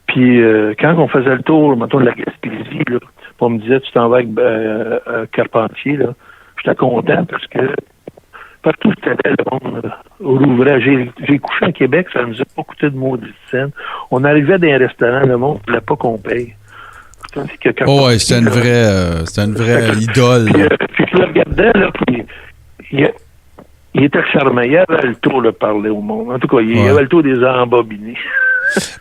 Puis quand on faisait le tour, mettons, de la Gaspésie, là, on me disait, tu t'en vas avec Carpentier, là, j'étais content parce que partout où c'était, le monde rouvrait. J'ai couché à Québec, ça ne nous a pas coûté de maudite scène. On arrivait dans un restaurant, le monde ne voulait pas qu'on paye. Tandis que Oh, ouais, c'était une vraie idole. Puis tu le regardais, là, puis il était charmant. Il avait le tour de parler au monde. En tout cas, il avait le tour des embobinés.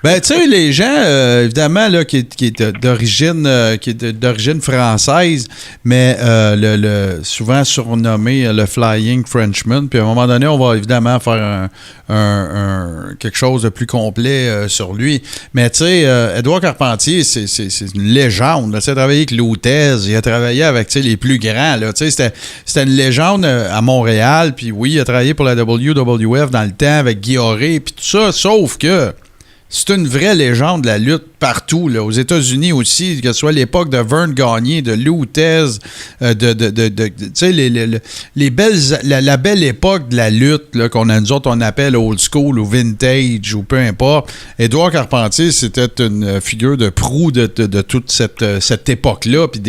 Ben, tu sais, les gens, évidemment, là, qui est d'origine française, mais souvent surnommé le Flying Frenchman. Puis à un moment donné, on va évidemment faire quelque chose de plus complet sur lui. Mais tu sais, Édouard Carpentier, c'est une légende. Là. Il a travaillé avec Luthez, il a travaillé avec les plus grands. Là. C'était une légende à Montréal. Puis oui, il a travaillé pour la WWF dans le temps avec Guy Auré, puis tout ça, sauf que c'est une vraie légende de la lutte partout, là, aux États-Unis aussi, que ce soit l'époque de Vern Gagné, de Luthez, tu sais, les belles, la belle époque de la lutte, là, nous autres, on appelle old school ou vintage ou peu importe. Édouard Carpentier, c'était une figure de proue de toute cette époque-là, puis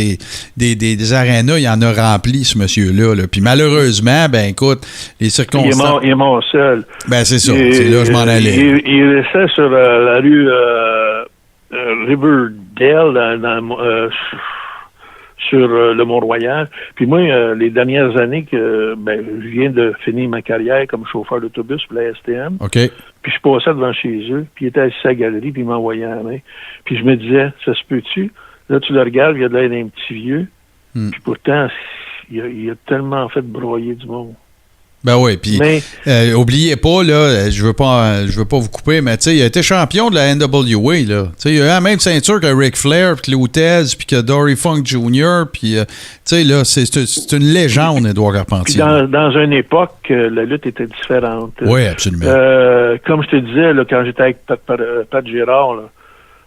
des arénas, il en a rempli, ce monsieur-là, là. Puis malheureusement, ben écoute, les circonstances... Il est mort seul. Ben c'est ça, c'est là je m'en allais. Il restait sur la rue Riverdale, sur le Mont-Royal. Puis moi, les dernières années que je viens de finir ma carrière comme chauffeur d'autobus pour la STM. OK. Puis je passais devant chez eux, puis il était assis à la galerie, puis il m'envoyait la main. Puis je me disais, ça se peut-tu? Là, tu le regardes, il y a de l'air d'un petit vieux. Puis pourtant, il a tellement fait broyer du monde. Ben oui, puis oubliez pas, là, je veux pas vous couper, mais tu sais, il a été champion de la NWA, là. Tu sais, il a eu la même ceinture que Ric Flair, puis que Luthez, puis que Dory Funk Jr., puis tu sais, là, c'est une légende, Édouard Carpentier. Puis dans une époque, la lutte était différente. Oui, absolument. Comme je te disais, là, quand j'étais avec Pat Girard, là,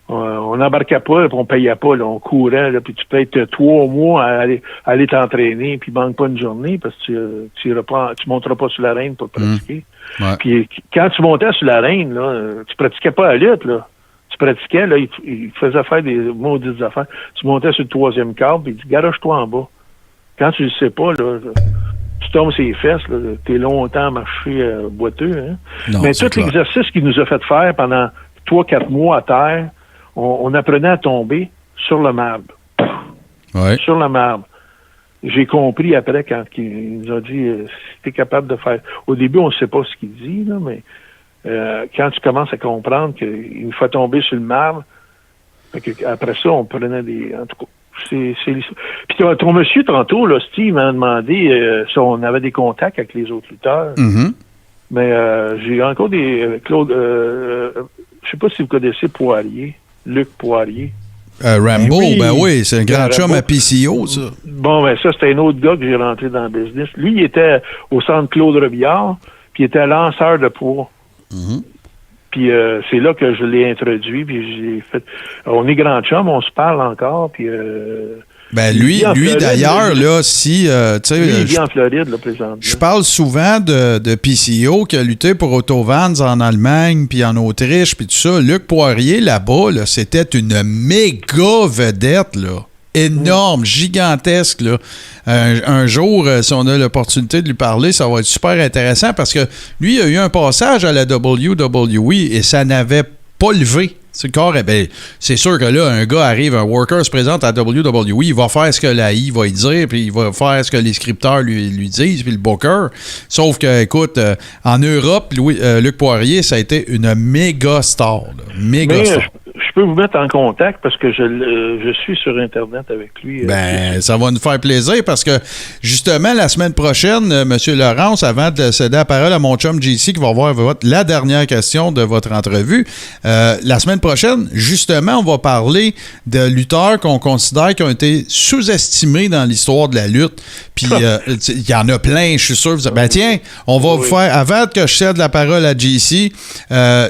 on n'embarquait pas, puis on payait pas, là, on courait, là, puis tu payes 3 mois à aller t'entraîner, puis il manque pas une journée parce que tu monteras pas sur l'arène pour pratiquer. Ouais. Puis quand tu montais sur l'arène, là, tu pratiquais pas la lutte, là. Tu pratiquais, là, il faisait faire des maudites affaires. Tu montais sur le 3e câble, puis il dit, garoche-toi en bas. Quand tu le sais pas, là, tu tombes sur les fesses, là, t'es longtemps marché boiteux, hein. Non, mais tout l'exercice qu'il nous a fait faire pendant 3-4 mois à terre, on apprenait à tomber sur le marbre. Ouais. Sur le marbre. J'ai compris après quand il nous a dit si tu es capable de faire. Au début, on ne sait pas ce qu'il dit, là, mais quand tu commences à comprendre qu'il nous fait tomber sur le marbre, après ça, on prenait des. En tout cas, c'est puis ton monsieur, tantôt, là, Steve m'a demandé si on avait des contacts avec les autres lutteurs. Mm-hmm. Mais j'ai encore des. Claude, je sais pas si vous connaissez Poirier. Luc Poirier. Rambo, ben oui, c'est un grand chum à PCO, ça. Bon, ben ça, c'était un autre gars que j'ai rentré dans le business. Lui, il était au centre Claude Robillard, puis il était lanceur de poids. Mm-hmm. Puis c'est là que je l'ai introduit, puis j'ai fait... On est grand chum, on se parle encore, puis... Ben lui d'ailleurs, là, si... tu sais, il vit en Floride, là, présentement. Je parle souvent de PCO qui a lutté pour Autovans en Allemagne, puis en Autriche, puis tout ça. Luc Poirier, là-bas, là, c'était une méga vedette, là. Énorme, gigantesque, là. Un jour, si on a l'opportunité de lui parler, ça va être super intéressant parce que lui, il a eu un passage à la WWE et ça n'avait pas levé. C'est le corps, ben, c'est sûr que là, un gars arrive, un worker se présente à la WWE, il va faire ce que la I va lui dire, puis il va faire ce que les scripteurs lui disent, puis le booker. Sauf que, écoute, en Europe, Luc Poirier, ça a été une méga star. Méga star. Je peux vous mettre en contact parce que je suis sur Internet avec lui. Ça va nous faire plaisir parce que, justement, la semaine prochaine, M. Laurence, avant de céder la parole à mon chum JC qui va avoir la dernière question de votre entrevue, la semaine prochaine, justement, on va parler de lutteurs qu'on considère qui ont été sous-estimés dans l'histoire de la lutte. Puis, il y en a plein, je suis sûr. Tiens, on va vous faire, avant que je cède la parole à JC, si là,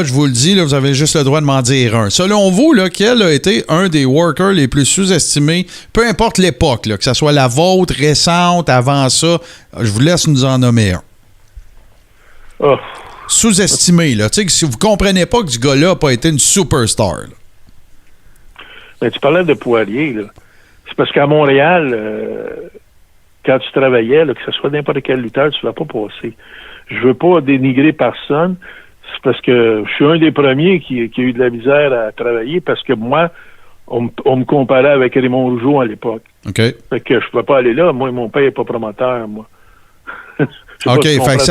je vous le dis, là, vous avez juste le droit de m'en dire un. Selon vous, là, quel a été un des workers les plus sous-estimés, peu importe l'époque, là, que ce soit la vôtre, récente, avant ça, je vous laisse nous en nommer un. Oh. Sous-estimé, là. Tu sais, si vous comprenez pas que ce gars-là n'a pas été une superstar. Là. Ben, tu parlais de Poirier, là. C'est parce qu'à Montréal, quand tu travaillais, là, que ce soit n'importe quel lutteur, tu ne vas pas passer. Je veux pas dénigrer personne. C'est parce que je suis un des premiers qui a eu de la misère à travailler parce que moi, on me comparait avec Raymond Rougeau à l'époque. OK. Fait que je ne pouvais pas aller là. Moi, mon père n'est pas promoteur, moi. OK, fait que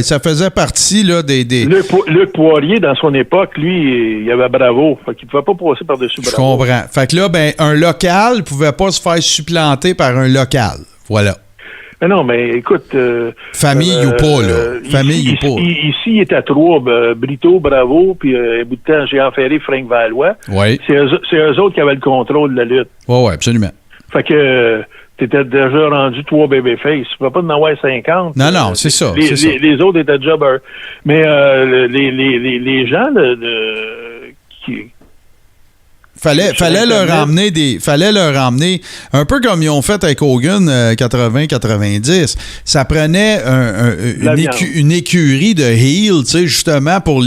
ça faisait partie là, des... Luc Poirier, dans son époque, lui, il avait Bravo. Fait qu'il ne pouvait pas passer par-dessus Bravo. Je comprends. Fait que là, un local ne pouvait pas se faire supplanter par un local. Voilà. Mais non, mais écoute... famille ou pas, là. Famille ou pas. Ici, il est à trois. Brito, Bravo, puis un bout de temps, Jean Ferré, Frank Valois. Oui. C'est eux autres qui avaient le contrôle de la lutte. Oui, absolument. Fait que t'étais déjà rendu 3 babyface. Tu ne peux pas en avoir 50. Non, c'est ça. Les autres étaient déjà... Mais les gens qui... Fallait leur emmener un peu comme ils ont fait avec Hogan 80-90. Ça prenait une écurie de heel, tu sais, justement pour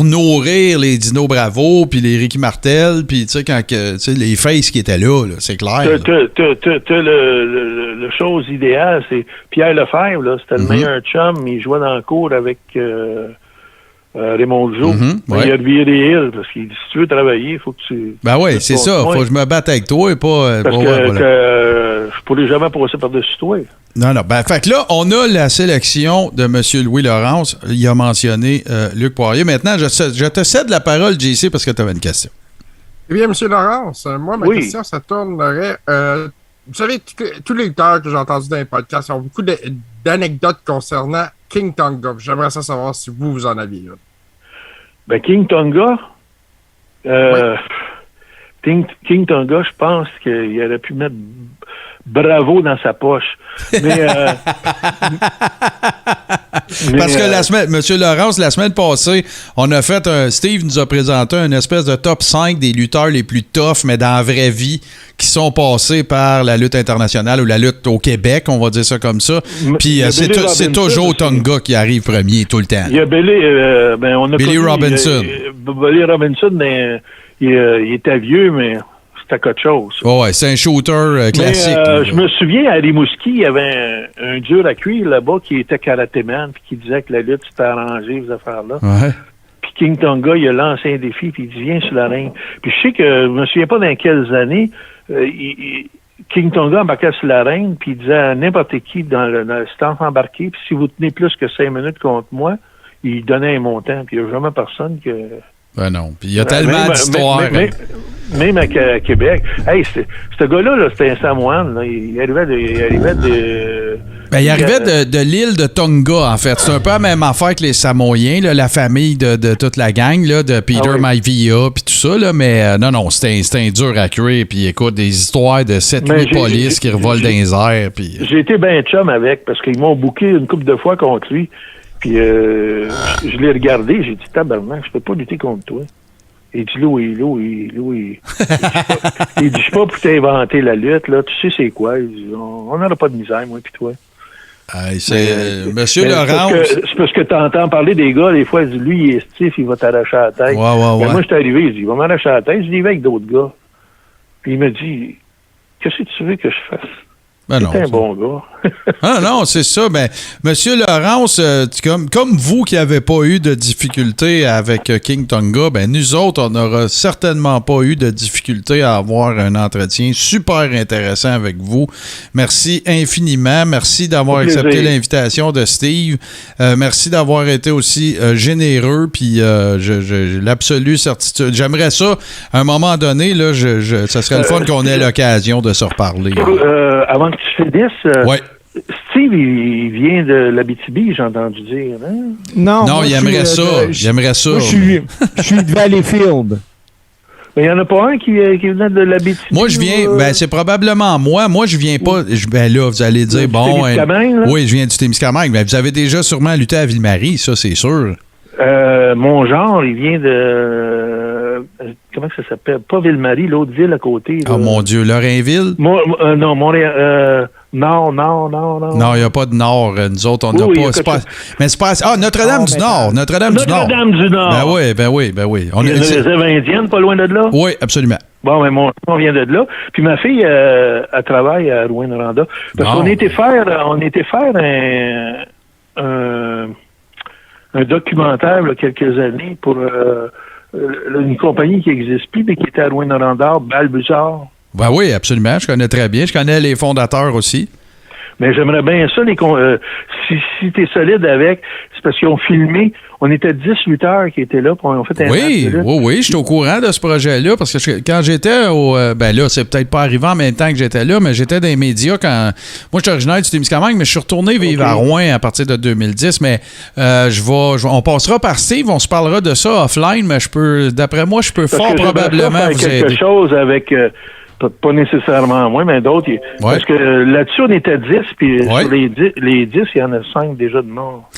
nourrir les Dino Bravo puis les Ricky Martel puis tu sais les faces qui étaient là, c'est clair. Le chose idéale, c'est Pierre Lefebvre, là, c'était le meilleur chum, il jouait dans le cours avec Raymond Rougeau. Il a viré les Hills parce qu'il dit si tu veux travailler, il faut que tu... Ben oui, c'est ça. Faut que je me batte avec toi et pas... Parce que je pourrais jamais passer par-dessus toi. Non. Fait que là, on a la sélection de M. Louis Laurence. Il a mentionné Luc Poirier. Maintenant, je te cède la parole, JC, parce que tu avais une question. Eh bien, M. Laurence, moi, ma question, ça tournerait... vous savez, tous les lutteurs que j'ai entendus dans les podcasts ont beaucoup d'anecdotes concernant King Tonga. J'aimerais savoir si vous en aviez une. Ben, King Tonga, King Tonga, je pense qu'il aurait pu mettre Bravo dans sa poche. Mais parce que M. Laurence, la semaine passée, on a fait Steve nous a présenté une espèce de top 5 des lutteurs les plus tough, mais dans la vraie vie, qui sont passés par la lutte internationale ou la lutte au Québec, on va dire ça comme ça. Puis c'est toujours Tonga qui arrive premier tout le temps. Il y a Billy Robinson. Billy Robinson, mais il était vieux, mais c'était quelque chose. Ouais, c'est un shooter classique. Mais, je me souviens, à Rimouski, il y avait un dur à cuire là-bas qui était karatéman, puis qui disait que la lutte s'était arrangée, ces affaires-là. Ouais. Puis King Tonga, il a lancé un défi, puis il dit, viens sur la ring. Puis je sais que, je me souviens pas dans quelles années, King Tonga embarquait sur la ring, puis il disait à n'importe qui dans le stand embarqué, puis si vous tenez plus que 5 minutes contre moi, il donnait un montant, puis il n'y a jamais personne que... Ben non. Puis il y a tellement d'histoires. Même à Québec. Hey, ce gars-là, c'était un Samoan. Là. Il arrivait de l'île de Tonga, en fait. C'est un peu la même affaire que les Samoyens, là, la famille de toute la gang, là, de Peter Maivia, puis tout ça. Là, mais non, c'était un dur à cuire. Puis écoute, des histoires de 7-8 polices qui revolent dans les airs. Puis... J'ai été ben chum avec, parce qu'ils m'ont booké une couple de fois contre lui. Puis je l'ai regardé, j'ai dit tabarnak, je peux pas lutter contre toi. Il dit Louis. Il dit je suis pas pour t'inventer la lutte, là, tu sais c'est quoi. Il dit, on n'aura pas de misère, moi puis toi. Monsieur Laurent. C'est parce que t'entends parler des gars, des fois, il dit lui, il est stiff, il va t'arracher la tête. Ouais. Moi, je suis arrivé, il dit il va m'arracher la tête, je dis avec d'autres gars. Puis il me dit qu'est-ce que tu veux que je fasse? Ben non, c'est un bon gars. Ah non, c'est ça. Ben, Monsieur Laurence, comme vous qui n'avez pas eu de difficultés avec King Tonga, ben nous autres, on n'aura certainement pas eu de difficultés à avoir un entretien super intéressant avec vous. Merci infiniment. Merci d'avoir accepté l'invitation de Steve. Merci d'avoir été aussi généreux. Puis j'ai l'absolue certitude. J'aimerais ça, à un moment donné, là, ça serait le fun qu'on ait l'occasion de se reparler. Avant que tu finisses, ouais. Steve, il vient de l'Abitibi, j'ai entendu dire. Hein? Non, il aimerait ça. Il aimerait ça. Moi, je suis de Valleyfield. Mais il n'y en a pas un qui venait de l'Abitibi? Moi, je viens... Ben, c'est probablement moi. Moi, je viens pas... Ben là, vous allez dire, bon... Oui, je viens du Témiscamingue. Mais vous avez déjà sûrement lutté à Ville-Marie, ça, c'est sûr. Mon genre, il vient de... comment ça s'appelle? Pas Ville-Marie, l'autre ville à côté. Oh mon Dieu, Lorrainville? Non, Montréal... Non. Non, il n'y a pas de Nord. Nous autres, on n'a pas... Mais c'est pas... Ah, Notre-Dame-du-Nord. Notre-Dame-du-Nord. Ben oui. Il y a une réserve indienne pas loin de là? Oui, absolument. Bon, mais on vient de là. Puis ma fille, elle travaille à Rouyn-Noranda. Parce qu'on était faire un documentaire, là, quelques années, pour une compagnie qui n'existe plus, mais qui était à Rouyn-Noranda, Balbuzard. Ben oui, absolument. Je connais très bien. Je connais les fondateurs aussi. Mais j'aimerais bien ça, si tu es solide avec, c'est parce qu'ils ont filmé, on était 10 lutteurs qui étaient là, puis on a fait un match de lutte. Oui, je suis au courant de ce projet-là, parce que quand j'étais ben là, c'est peut-être pas arrivé en même temps que j'étais là, mais j'étais dans les médias quand... Moi, je suis originaire du Témiscamingue, mais je suis retourné vivre à Rouen à partir de 2010, mais on passera par Steve, on se parlera de ça offline, mais d'après moi, je peux fort probablement vous aider. Quelque chose avec... pas nécessairement moi, mais d'autres. Parce que là-dessus, on était 10, puis sur les 10, il y en a 5 déjà de morts.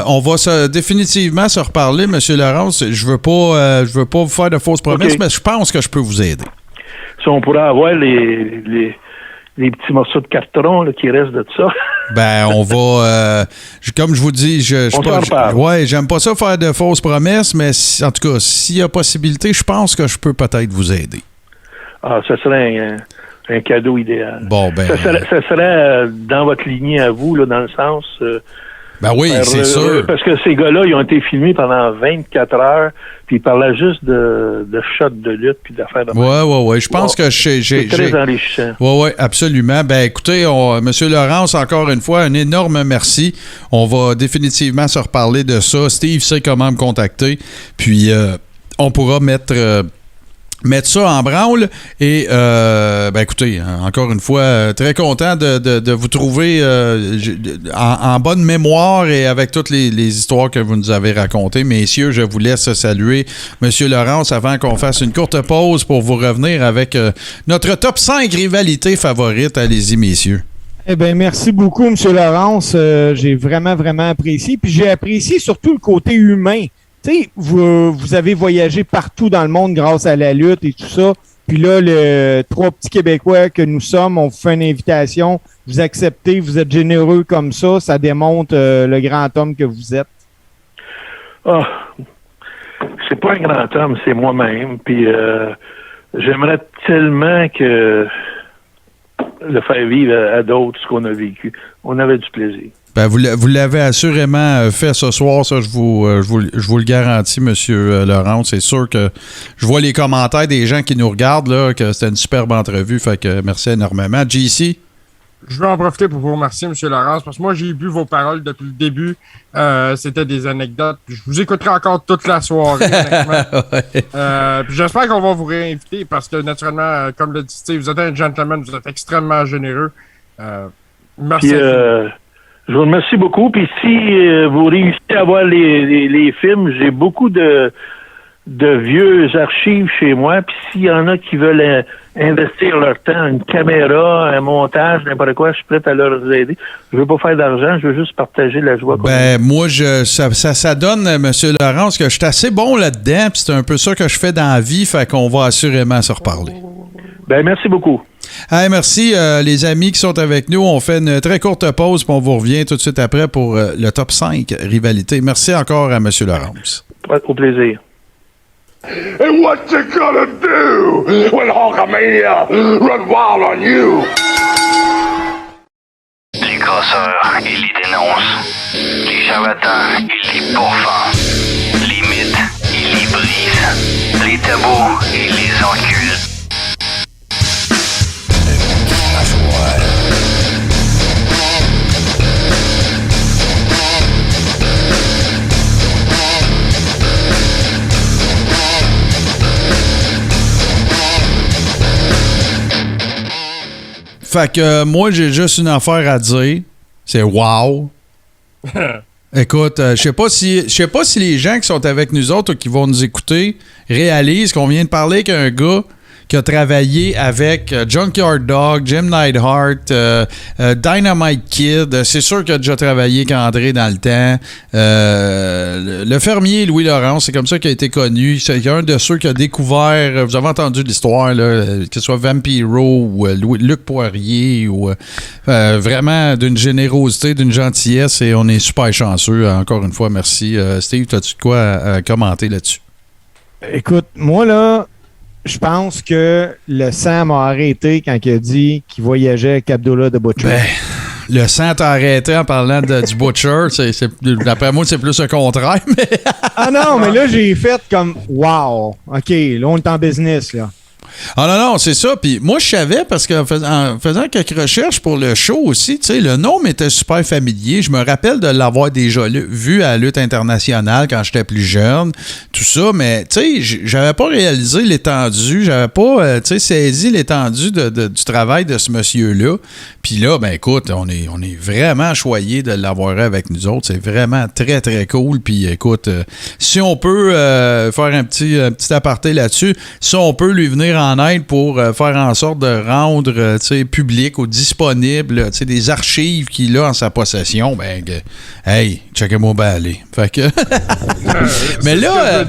On va définitivement se reparler, M. Laurence. Je veux pas vous faire de fausses promesses, mais je pense que je peux vous aider. Si on pourrait avoir les petits morceaux de carton là, qui restent de ça. Ben, on va... comme je vous dis, j'aime pas ça faire de fausses promesses, mais en tout cas, s'il y a possibilité, je pense que je peux peut-être vous aider. Ah, ça serait un cadeau idéal. Bon, ben... Ça serait dans votre lignée à vous, là, dans le sens... ben oui, c'est sûr. Parce que ces gars-là, ils ont été filmés pendant 24 heures, puis ils parlaient juste de shots de lutte, puis d'affaires de... Oui. Je pense que c'est très enrichissant. Oui, absolument. Ben écoutez, M. Laurence, encore une fois, un énorme merci. On va définitivement se reparler de ça. Steve sait comment me contacter, puis on pourra mettre ça en branle et ben écoutez, encore une fois, très content de vous trouver en bonne mémoire et avec toutes les histoires que vous nous avez racontées. Messieurs, je vous laisse saluer M. Laurence avant qu'on fasse une courte pause pour vous revenir avec notre top 5 rivalités favorites. Allez-y, messieurs. Eh bien, merci beaucoup, M. Laurence. J'ai vraiment, vraiment apprécié. Puis j'ai apprécié surtout le côté humain. Tu sais, vous avez voyagé partout dans le monde grâce à la lutte et tout ça. Puis là, les 3 petits Québécois que nous sommes, on vous fait une invitation. Vous acceptez, vous êtes généreux comme ça. Ça démontre le grand homme que vous êtes. Ah, c'est pas un grand homme, c'est moi-même. Puis j'aimerais tellement que le faire vivre à d'autres ce qu'on a vécu. On avait du plaisir. Ben, vous l'avez assurément fait ce soir, ça, je vous le garantis, M. Laurence. C'est sûr que je vois les commentaires des gens qui nous regardent, là, que c'était une superbe entrevue, fait que merci énormément. JC? Je veux en profiter pour vous remercier, M. Laurence, parce que moi, j'ai bu vos paroles depuis le début. C'était des anecdotes. Je vous écouterai encore toute la soirée, honnêtement. Puis j'espère qu'on va vous réinviter, parce que, naturellement, comme le dit Steve, vous êtes un gentleman, vous êtes extrêmement généreux. Merci. Puis, je vous remercie beaucoup. Puis si vous réussissez à voir les films, j'ai beaucoup de vieux archives chez moi. Puis s'il y en a qui veulent investir leur temps, une caméra, un montage, n'importe quoi, je suis prêt à leur aider. Je veux pas faire d'argent, je veux juste partager la joie. Ben moi, ça donne, M. Laurence, que je suis assez bon là-dedans. Puis c'est un peu ça que je fais dans la vie. Fait qu'on va assurément se reparler. Ben merci beaucoup. Hey, merci les amis qui sont avec nous. On fait une très courte pause puis on vous revient tout de suite après pour le top 5 rivalité. Merci encore à M. Laurence. Au plaisir. And what you gonna do when Hulkamania run wild on you? crosseurs, il les dénonce. Les charlatans, il les pourfend. Les mythes, il les brise. Les tabous, il les encule. Fait que moi, j'ai juste une affaire à dire. C'est wow. Écoute, je sais pas si les gens qui sont avec nous autres ou qui vont nous écouter réalisent qu'on vient de parler avec un gars qui a travaillé avec Junkyard Dog, Jim Neidhart, Dynamite Kid. C'est sûr qu'il a déjà travaillé avec André dans le temps. Le fermier Louis Laurence, c'est comme ça qu'il a été connu. C'est un de ceux qui a découvert, vous avez entendu l'histoire, là, que ce soit Vampiro ou Luc Poirier, ou vraiment d'une générosité, d'une gentillesse, et on est super chanceux. Encore une fois, merci. Steve, as-tu de quoi à commenter là-dessus? Écoute, moi, là, je pense que le sang m'a arrêté quand il a dit qu'il voyageait avec Abdullah de Butcher. Ben, le sang t'a arrêté en parlant du Butcher. D'après moi, c'est plus le contraire. Mais ah non, mais là, j'ai fait comme « Wow! OK, là, on est en business, là. » Ah non, c'est ça. Puis moi, je savais parce qu'en faisant quelques recherches pour le show aussi, tu sais, le nom m'était super familier. Je me rappelle de l'avoir déjà vu à la lutte internationale quand j'étais plus jeune, tout ça, mais tu sais, j'avais pas réalisé l'étendue, j'avais pas, tu sais, saisi l'étendue du travail de ce monsieur-là. Puis là, ben écoute, on est vraiment choyés de l'avoir avec nous autres. C'est vraiment très, très cool. Puis écoute, si on peut faire un petit aparté là-dessus, si on peut lui venir en aide pour faire en sorte de rendre public ou disponible des archives qu'il a en sa possession, ben, hey, checkez-moi bien aller. Fait que. Mais là.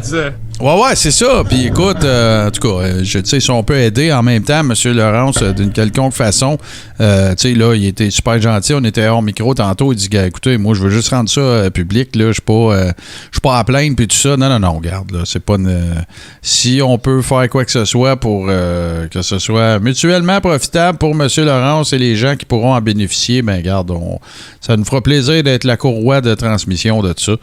Ouais, c'est ça. Puis écoute, en tout cas, je sais, si on peut aider en même temps, M. Laurence, d'une quelconque façon, tu sais, là, il était super gentil. On était hors micro tantôt. Il dit, écoutez, moi, je veux juste rendre ça public. Là, je suis pas à plaindre puis tout ça. Non, regarde, là, c'est pas si on peut faire quoi que ce soit pour que ce soit mutuellement profitable pour M. Laurence et les gens qui pourront en bénéficier, ben, regarde, ça nous fera plaisir d'être la courroie de transmission de tout ça.